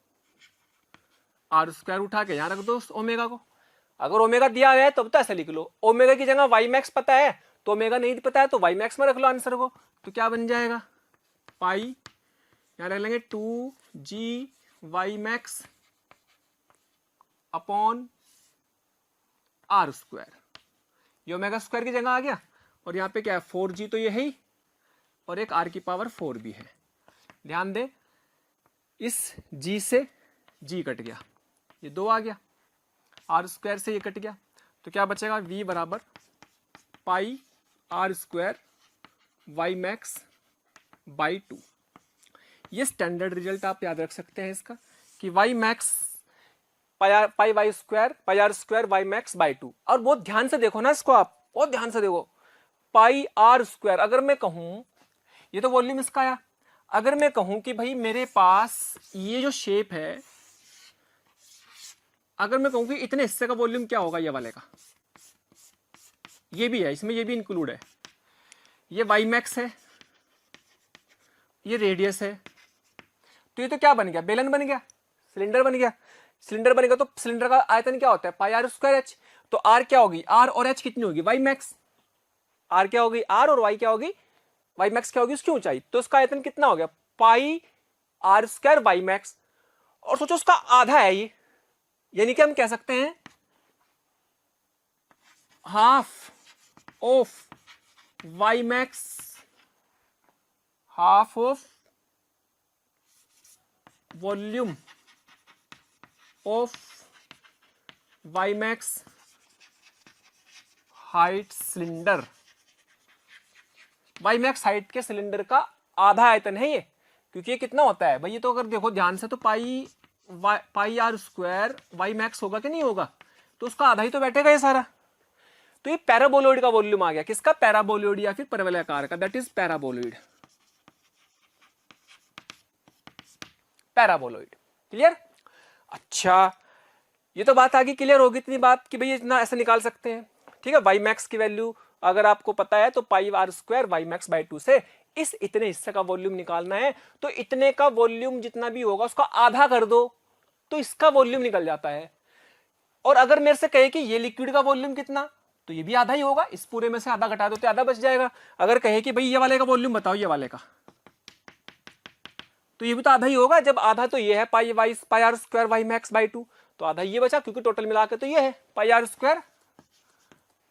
r square, उठा के यहां रख दो ओमेगा को। अगर ओमेगा दिया गया है तब तो ऐसा लिख लो, ओमेगा की जगह वाई मैक्स पता है तो ओमेगा नहीं पता है तो वाई मैक्स में रख लो आंसर को। तो क्या बन जाएगा पाई, यहां रख लेंगे 2g y max upon r square, ये ओमेगा स्क्वायर की जगह आ गया, और यहाँ पे क्या है 4g तो ये है ही, और एक r की पावर 4 भी है। ध्यान दे, इस g से g कट गया, ये 2 आ गया, r स्क्वायर से ये कट गया, तो क्या बचेगा v बराबर pi r square y max by 2। ये स्टैंडर्ड रिजल्ट आप याद रख सकते हैं इसका, कि y max pi y square pi r square y max by 2। और बहुत ध्यान से देखो ना इसको, आप बहुत ध्यान से देखो, पाई आर स्क्वायर, अगर मैं कहूं ये तो वॉल्यूम इसका आया, अगर मैं कहूं कि भाई मेरे पास ये जो शेप है, अगर मैं कहूं कि इतने हिस्से का वॉल्यूम क्या होगा, ये वाले का, ये भी है इसमें, ये भी इंक्लूड है, ये वाई मैक्स है, ये रेडियस है, तो ये तो क्या बन गया बेलन बन गया, सिलेंडर बन गया। सिलेंडर बनेगा तो सिलेंडर का आयतन क्या होता है पाई आर स्क्वायर एच, तो आर क्या होगी, आर और एच कितनी होगी वाई मैक्स, आर क्या होगी आर और वाई क्या होगी वाई मैक्स क्या होगी उसकी ऊंचाई, तो उसका आयतन कितना हो गया pi r square y max, और सोचो उसका आधा है ये, यानी कि हम कह सकते हैं half of y max, half of volume of y max height cylinder, y max height के सिलेंडर का आधा आयतन है ये, क्योंकि ये कितना होता है भाई, ये तो अगर देखो ध्यान से तो pi r square y max होगा कि नहीं होगा, तो उसका आधा ही तो बैठेगा ये सारा। तो ये पैराबोलॉइड का वॉल्यूम आ गया, किसका पैराबोलॉइड या फिर परवलयाकार का, that is paraboloid, paraboloid. Clear? अच्छा, ये तो बात आगे क्लियर होगी इतनी बात कि भाई इतना ऐसे निकाल सकते हैं, ठीक है। वाई मैक्स की वैल्यू अगर आपको पता है तो pi r square y max by 2 से इस इतने हिस्से का वॉल्यूम निकालना है, तो इतने का वॉल्यूम जितना भी होगा उसका आधा कर दो तो इसका वॉल्यूम निकल जाता है। और अगर मेरे से कहे कि ये लिक्विड का वॉल्यूम कितना, तो ये भी आधा ही होगा, इस पूरे में से आधा घटा दो तो आधा बच जाएगा। अगर कहे कि भाई ये वाले का वॉल्यूम बताओ, ये वाले का, तो ये भी तो आधा ही होगा, जब आधा तो ये है pi r square y max by 2, तो आधा ये बचा, क्योंकि टोटल मिला के तो ये है pi r square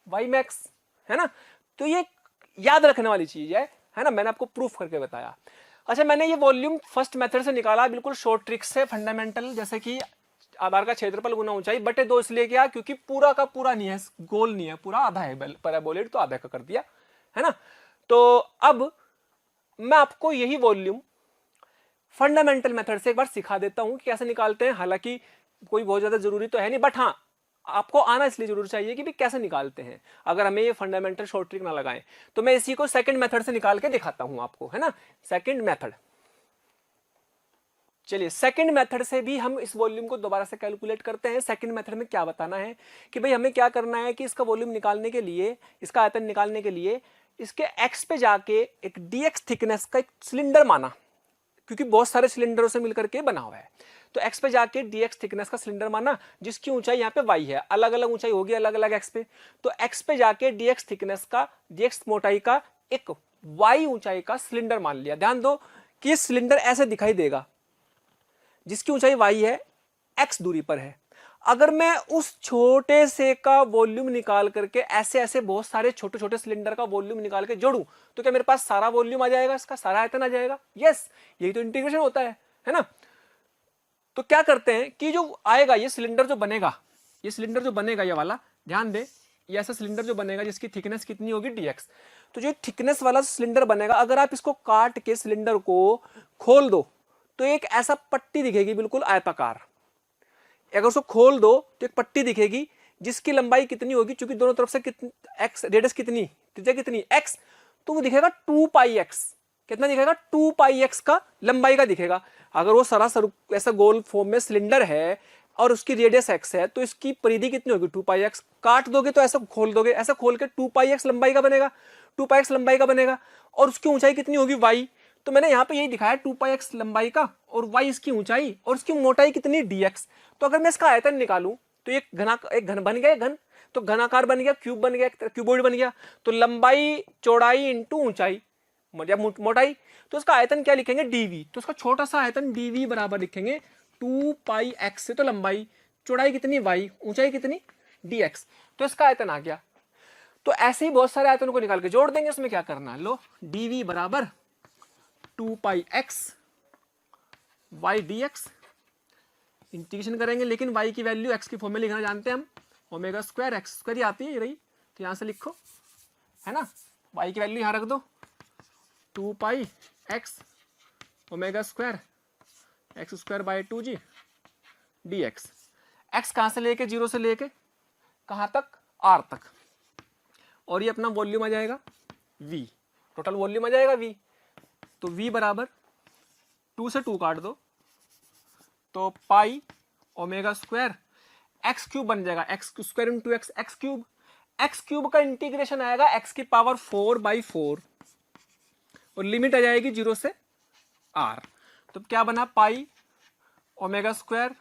y max, है ना। तो ये याद रखने वाली चीज है ना, मैंने आपको प्रूफ करके बताया। अच्छा, मैंने ये वॉल्यूम फर्स्ट मेथड से निकाला, बिल्कुल शॉर्ट ट्रिक से, फंडामेंटल, जैसे कि आधार का क्षेत्रफल गुना ऊंचाई बटे 2, इसलिए किया क्योंकि पूरा का पूरा नहीं है, गोल नहीं है, पूरा आधा है पैराबोलॉइड, तो आधा का कर दिया, है ना। तो अब मैं आपको यही वॉल्यूम फंडामेंटल मेथड से एक बार सिखा देता हूं कि कैसे निकालते हैं। हालांकि कोई बहुत ज्यादा जरूरी तो है नहीं, बट हाँ आपको आना इसलिए जरूर चाहिए कि भी कैसे निकालते हैं। अगर हमें ये फंडामेंटल शॉर्ट ट्रिक ना लगाएं तो मैं इसी को सेकंड मेथड से निकाल के दिखाता हूं आपको, है ना। सेकंड मेथड, चलिए सेकंड मेथड से भी हम इस वॉल्यूम को दोबारा से कैलकुलेट करते हैं। सेकंड मेथड में क्या बताना है कि भाई हमें क्या करना है कि इसका वॉल्यूम निकालने के लिए, इसका आयतन निकालने के लिए इसके एक्स पे जाके एक डीएक्स थिकनेस का एक सिलेंडर माना, क्योंकि बहुत सारे सिलेंडरों से मिलकर के बना हुआ है। तो एक्स पे जाके डीएक्स थिकनेस का सिलेंडर माना, जिसकी ऊंचाई यहाँ पे वाई है, अलग अलग ऊंचाई होगी अलग अलग एक्स पे। तो एक्स पे जाके डीएक्स थिकनेस का, डीएक्स मोटाई का एक वाई ऊंचाई का सिलेंडर मान लिया। ध्यान दो कि ये सिलेंडर ऐसे दिखाई देगा, जिसकी ऊंचाई वाई है, एक्स दूरी पर है। अगर मैं उस छोटे से का वॉल्यूम निकाल करके ऐसे ऐसे बहुत सारे छोटे छोटे सिलेंडर का वॉल्यूम निकाल के जोड़ूं तो क्या मेरे पास सारा वॉल्यूम आ जाएगा, इसका सारा आयतन आ जाएगा? यस, यही तो इंटीग्रेशन होता है ना। तो क्या करते हैं कि जो आएगा ये सिलेंडर जो बनेगा, ये सिलेंडर जो बनेगा ये वाला, ध्यान दे, ये ऐसा सिलेंडर जो बनेगा जिसकी थिकनेस कितनी होगी, dx। तो जो थिकनेस वाला सिलेंडर बनेगा, अगर आप इसको काट के सिलेंडर को खोल दो तो एक ऐसा पट्टी दिखेगी बिल्कुल आयताकार। अगर उसको खोल दो तो एक पट्टी दिखेगी जिसकी लंबाई कितनी होगी, क्योंकि दोनों तरफ से कितनी एक्स, रेडियस कितनी, त्रिज्या कितनी एक्स, तो वो दिखेगा 2 पाई एक्स। कितना दिखेगा? 2 पाई एक्स का लंबाई का दिखेगा। अगर वो सरासर ऐसा गोल फॉर्म में सिलेंडर है और उसकी रेडियस एक्स है तो इसकी परिधि कितनी होगी? 2 पाई एक्स। काट दोगे तो ऐसा खोल दोगे, ऐसा खोल के 2 पाई एक्स लंबाई का बनेगा, 2 पाई एक्स लंबाई का बनेगा। और उसकी ऊंचाई कितनी होगी? वाई। तो मैंने यहाँ पे यही दिखाया 2 पाई एक्स लंबाई का और वाई इसकी ऊंचाई और इसकी मोटाई कितनी, dx। तो अगर मैं इसका आयतन निकालूं तो एक घन बन गया, घन तो घनाकार बन गया, क्यूब बन गया, क्यूबॉइड बन गया। तो लंबाई चौड़ाई इंटू ऊंचाई या मोटाई, तो इसका आयतन क्या लिखेंगे? dv। तो इसका छोटा सा आयतन dv बराबर लिखेंगे 2 पाई एक्स से, तो लंबाई, चौड़ाई कितनी y, ऊंचाई कितनी dx। तो इसका आयतन आ गया। तो ऐसे ही बहुत सारे आयतनों को निकाल के जोड़ देंगे। उसमें क्या करना है, लो dv बराबर 2 pi x y dx, integration करेंगे, लेकिन y की वैल्यू x की फॉर्म में लिखना जानते हैं हम, ओमेगा स्क्वायर एक्स स्क्वायर ही आती है, ये रही, तो यहां से लिखो, है ना, y की वैल्यू यहां रख दो 2 pi x omega square x square by 2g dx। x कहां से लेके, 0 से लेके कहां तक, r तक, और ये अपना वॉल्यूम आ जाएगा v, टोटल वॉल्यूम आ जाएगा v। तो v बराबर 2 से 2 काट दो तो पाई ओमेगा स्क्वायर एक्स क्यूब बन जाएगा, x square into x, x cube. X cube का इंटीग्रेशन आएगा एक्स की पावर 4/4 और लिमिट आ जाएगी 0 से r। तो क्या बना, पाई ओमेगा स्क्वायर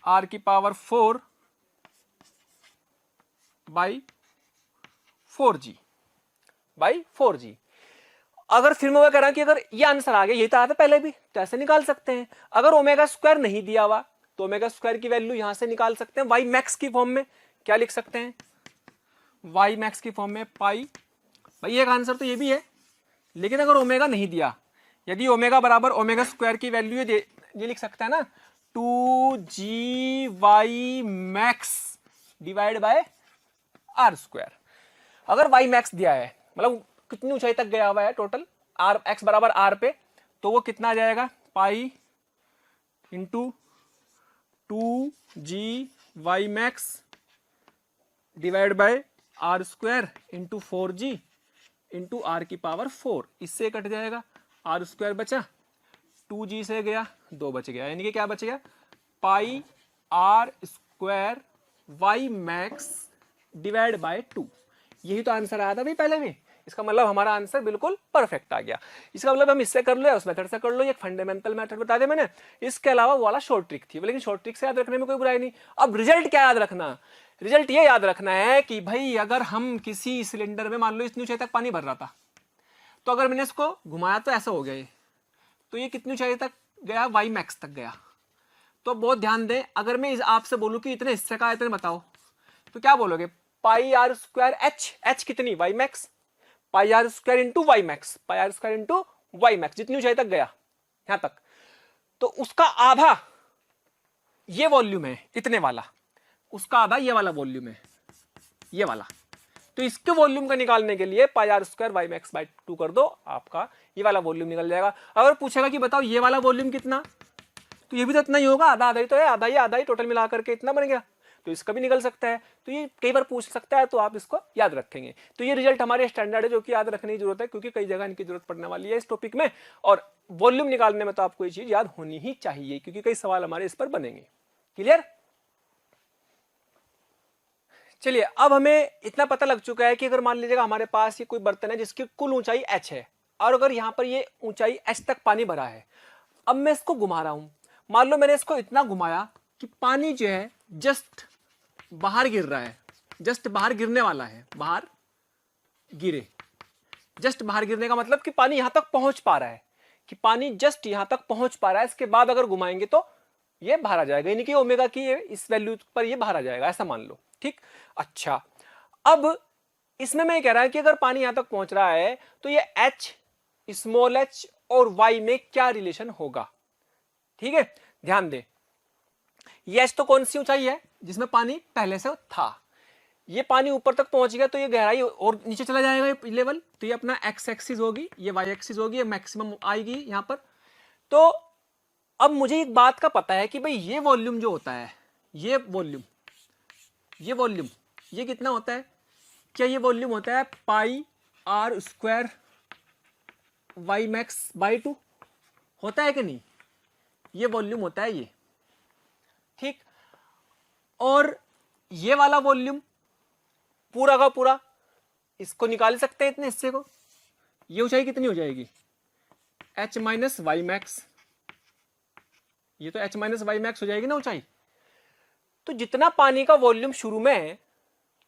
r की पावर 4/4g। अगर फिर मैं कह रहा कि अगर ये आंसर आ गया, ये तो आता पहले भी, तो ऐसे निकाल सकते हैं। अगर ओमेगा स्क्वायर नहीं दिया हुआ तो ओमेगा स्क्वायर की वैल्यू यहां से निकाल सकते हैं वाई मैक्स की फॉर्म में। क्या लिख सकते हैं, वाई मैक्स की फॉर्म में पाई, भाई एक आंसर तो ये भी है। लेकिन अगर ओमेगा नहीं दिया, यदि ओमेगा बराबर ओमेगा स्क्वायर की वैल्यू ये लिख सकता है ना, 2g max divide by r square. अगर वाई मैक्स दिया है, मतलब कितनी ऊंचाई तक गया हुआ है टोटल, आर एक्स बराबर आर पे, तो वो कितना आ जाएगा, pi into 2g max divide by r square into 4g into r की पावर 4। इससे कट जाएगा, आर स्क्वायर बचा, 2g से गया 2 बच गया, यानी कि क्या बच गया, pi r square y max divide by 2। यही तो आंसर आया था भाई पहले में। इसका मतलब हमारा आंसर बिल्कुल परफेक्ट आ गया। इसका मतलब हम इससे कर लो या उस मेथड से कर लो, ये फंडामेंटल मेथड बता दे मैंने। इसके अलावा वो वाला शॉर्ट ट्रिक थी, लेकिन शॉर्ट ट्रिक से याद रखने में कोई बुराई नहीं। अब रिजल्ट क्या याद रखना, रिजल्ट ये याद रखना है कि भाई अगर हम किसी सिलेंडर में, मान लो इतनी ऊंचाई तक पानी भर रहा था, तो अगर मैंने इसको घुमाया तो ऐसा हो गया ये, तो ये कितनी ऊंचाई तक गया, वाई मैक्स तक गया। तो बहुत ध्यान दें, अगर मैं आपसे बोलूं कि इतने हिस्से का आयतन बताओ, तो क्या बोलोगे, pi r square h, h कितनी, y max, pi r square into y max, pi r square into y max, जितनी ऊंचाई तक गया यहां तक, तो उसका आधा ये वॉल्यूम है इतने वाला, उसका आधा ये वाला वॉल्यूम है, ये वाला। तो इसके वॉल्यूम का निकालने के लिए pi r square y max by 2 कर दो, आपका ये वाला वॉल्यूम निकल जाएगा। अगर पूछेगा कि बताओ ये वाला वॉल्यूम कितना, तो ये भी तो इतना ही होगा, आधा आधा ही तो है, आधा ही टोटल मिलाकर के इतना बन गया, तो इसका भी निकल सकता है। तो ये कई बार पूछ सकता है, तो आप इसको याद रखेंगे। तो ये रिजल्ट हमारे स्टैंडर्ड है, जो कि याद रखने की जरूरत है, क्योंकि कई जगह इनकी जरूरत पड़ने वाली है इस टॉपिक में। और वॉल्यूम निकालने में तो आपको ये चीज याद होनी ही चाहिए, क्योंकि कई सवाल हमारे इस पर बनेंगे। क्लियर? चलिए, अब हमें इतना पता लग चुका है कि अगर मान लीजिएगा हमारे पास ये कोई बर्तन है जिसकी कुल ऊंचाई h है, और अगर यहाँ पर ये ऊंचाई h तक पानी भरा है, अब मैं इसको घुमा रहा हूं, मान लो मैंने इसको इतना घुमाया कि पानी जो है जस्ट बाहर गिर रहा है, जस्ट बाहर गिरने वाला है, बाहर गिरे, जस्ट बाहर गिरने का मतलब कि पानी यहां तक पहुंच पा रहा है, कि पानी जस्ट यहां तक पहुंच पा रहा है। इसके बाद अगर घुमाएंगे तो ये बाहर आ जाएगा, यानी कि ओमेगा की इस वैल्यू पर ये बाहर आ जाएगा, ऐसा मान लो। ठीक, अच्छा अब इसमें मैं कह रहा हूं कि अगर पानी यहां तक पहुंच रहा है तो ये h स्मॉल h और y में क्या रिलेशन होगा। ठीक है, ध्यान दे, ये h तो कौन सी ऊंचाई है जिसमें पानी पहले से था, ये पानी ऊपर तक पहुंच गया तो ये गहराई और नीचे चला जाएगा ये लेवल, तो ये अपना x एक्सिस होगी, ये y एक्सिस होगी, ये मैक्सिमम आएगी यहां पर। तो अब मुझे एक बात का पता है कि भाई ये वॉल्यूम जो होता है, ये वॉल्यूम ये कितना होता है, क्या ये वॉल्यूम होता है pi r square y max by 2 होता है कि नहीं, ये वॉल्यूम होता है ये। ठीक, और ये वाला वॉल्यूम पूरा का पूरा इसको निकाल सकते हैं इतने हिस्से को, ये ऊंचाई कितनी हो जाएगी h माइनस वाई मैक्स, ये तो h माइनस वाई मैक्स हो जाएगी ना ऊंचाई। तो जितना पानी का वॉल्यूम शुरू में है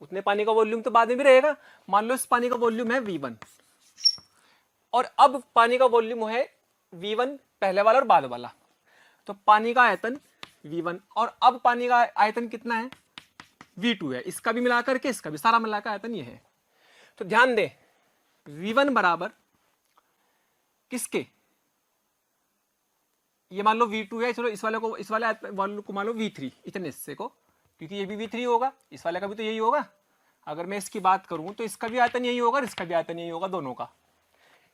उतने पानी का वॉल्यूम तो बाद में भी रहेगा। मान लो इस पानी का वॉल्यूम है v1 और अब पानी का वॉल्यूम है v1 पहले वाला और बाद वाला, तो पानी का आयतन v1 और अब पानी का आयतन कितना है v2 है, इसका भी मिलाकर के इसका भी सारा मिलाकर आयतन ये है। तो ध्यान दे v1 बराबर किसके, ये मान लो v2 है, चलो इस वाले वॉल्यूम को मान लो v3 इतने हिस्से को, क्योंकि ये भी v3 होगा, इस वाले का भी तो यही होगा। अगर मैं इसकी बात करूं तो इसका भी आयतन यही होगा और इसका भी आयतन यही होगा, दोनों का,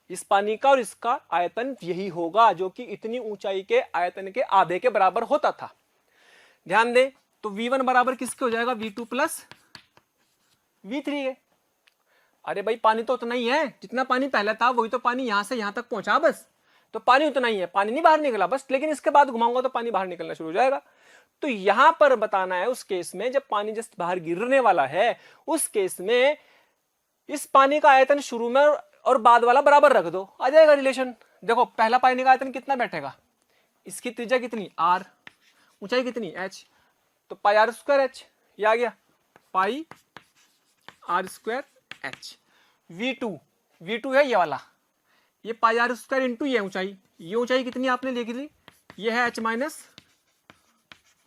इस पानी का और इसका आयतन यही होगा, जो कि इतनी ऊंचाई के आयतन के आधे के बराबर होता था। ध्यान दे, तो v1 बराबर किसके हो जाएगा v2 प्लस v3 है। अरे भाई पानी तो उतना ही है जितना पानी पहले था, वही तो पानी यहां से यहां तक पहुंचा बस, तो पानी उतना ही है, पानी नहीं बाहर निकला बस, लेकिन इसके बाद घुमाऊंगा तो पानी बाहर निकलना शुरू हो जाएगा। तो यहां पर बताना है उस केस में जब पानी जस्ट बाहर गिरने वाला है, उस केस में इस पानी का आयतन शुरू में और बाद वाला बराबर रख दो, आ जाएगा रिलेशन। देखो पहला पानी का आयतन कितना बैठेगा, इसकी त्रिज्या कितनी r, ऊंचाई कितनी h, तो पाई आर स्क्वायर एच, ये आ गया pi r square H. v2 है ये वाला, ये पाई आर स्क्वायर इंटू ये ऊंचाई कितनी आपने लिख ली, ये है h माइनस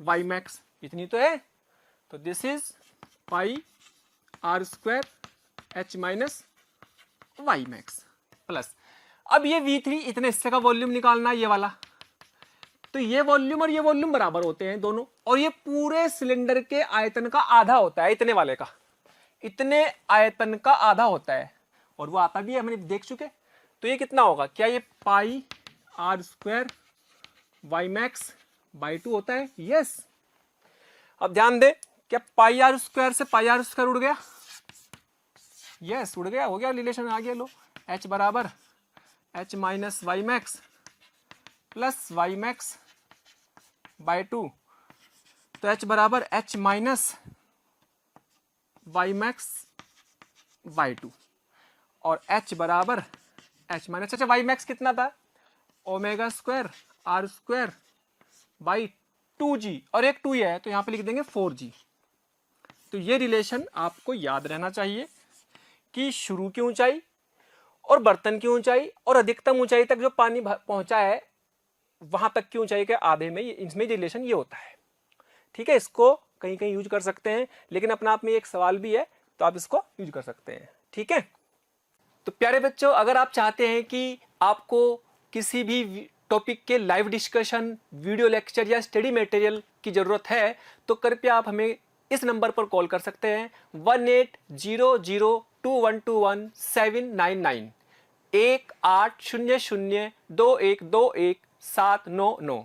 वाई मैक्स, इतनी तो है, तो this is pi r square h minus y max plus, अब ये v3 इतने हिस्से का वॉल्यूम निकालना है ये वाला, तो ये वॉल्यूम और ये वॉल्यूम बराबर होते हैं दोनों, और ये पूरे सिलेंडर के आयतन का आधा होता है, इतने वाले का, इतने आयतन का आधा होता है, और वो आता भी है, हमने देख चुके। तो ये कितना होगा, क्या ये pi r square y max by 2 होता है, यस। अब ध्यान दे, क्या पाई आर स्क्वायर से पाई आर स्क्वायर उड़ गया, यस उड़ गया, हो गया रिलेशन आ गया। लो h बराबर h minus y max plus y max by 2, तो h बराबर h minus y max by 2 और h बराबर h माइनस, अच्छा वाई मैक्स कितना था, omega square r square by 2g, और एक 2 ही है तो यहां पे लिख देंगे 4g। तो ये रिलेशन आपको याद रहना चाहिए कि शुरू की ऊंचाई और बर्तन की ऊंचाई और अधिकतम ऊंचाई तक जो पानी पहुंचा है वहां तक की ऊंचाई के आधे में इसमें रिलेशन ये होता है। ठीक है, इसको कहीं कहीं यूज कर सकते हैं, लेकिन अपना आप में एक सवाल भी है तो आप इसको यूज कर सकते हैं। ठीक है, तो प्यारे बच्चों, अगर आप चाहते हैं कि आपको किसी भी टॉपिक के लाइव डिस्कशन, वीडियो लेक्चर या स्टडी मटेरियल की जरूरत है तो कृपया आप हमें इस नंबर पर कॉल कर सकते हैं 18002121 799 18002121 799।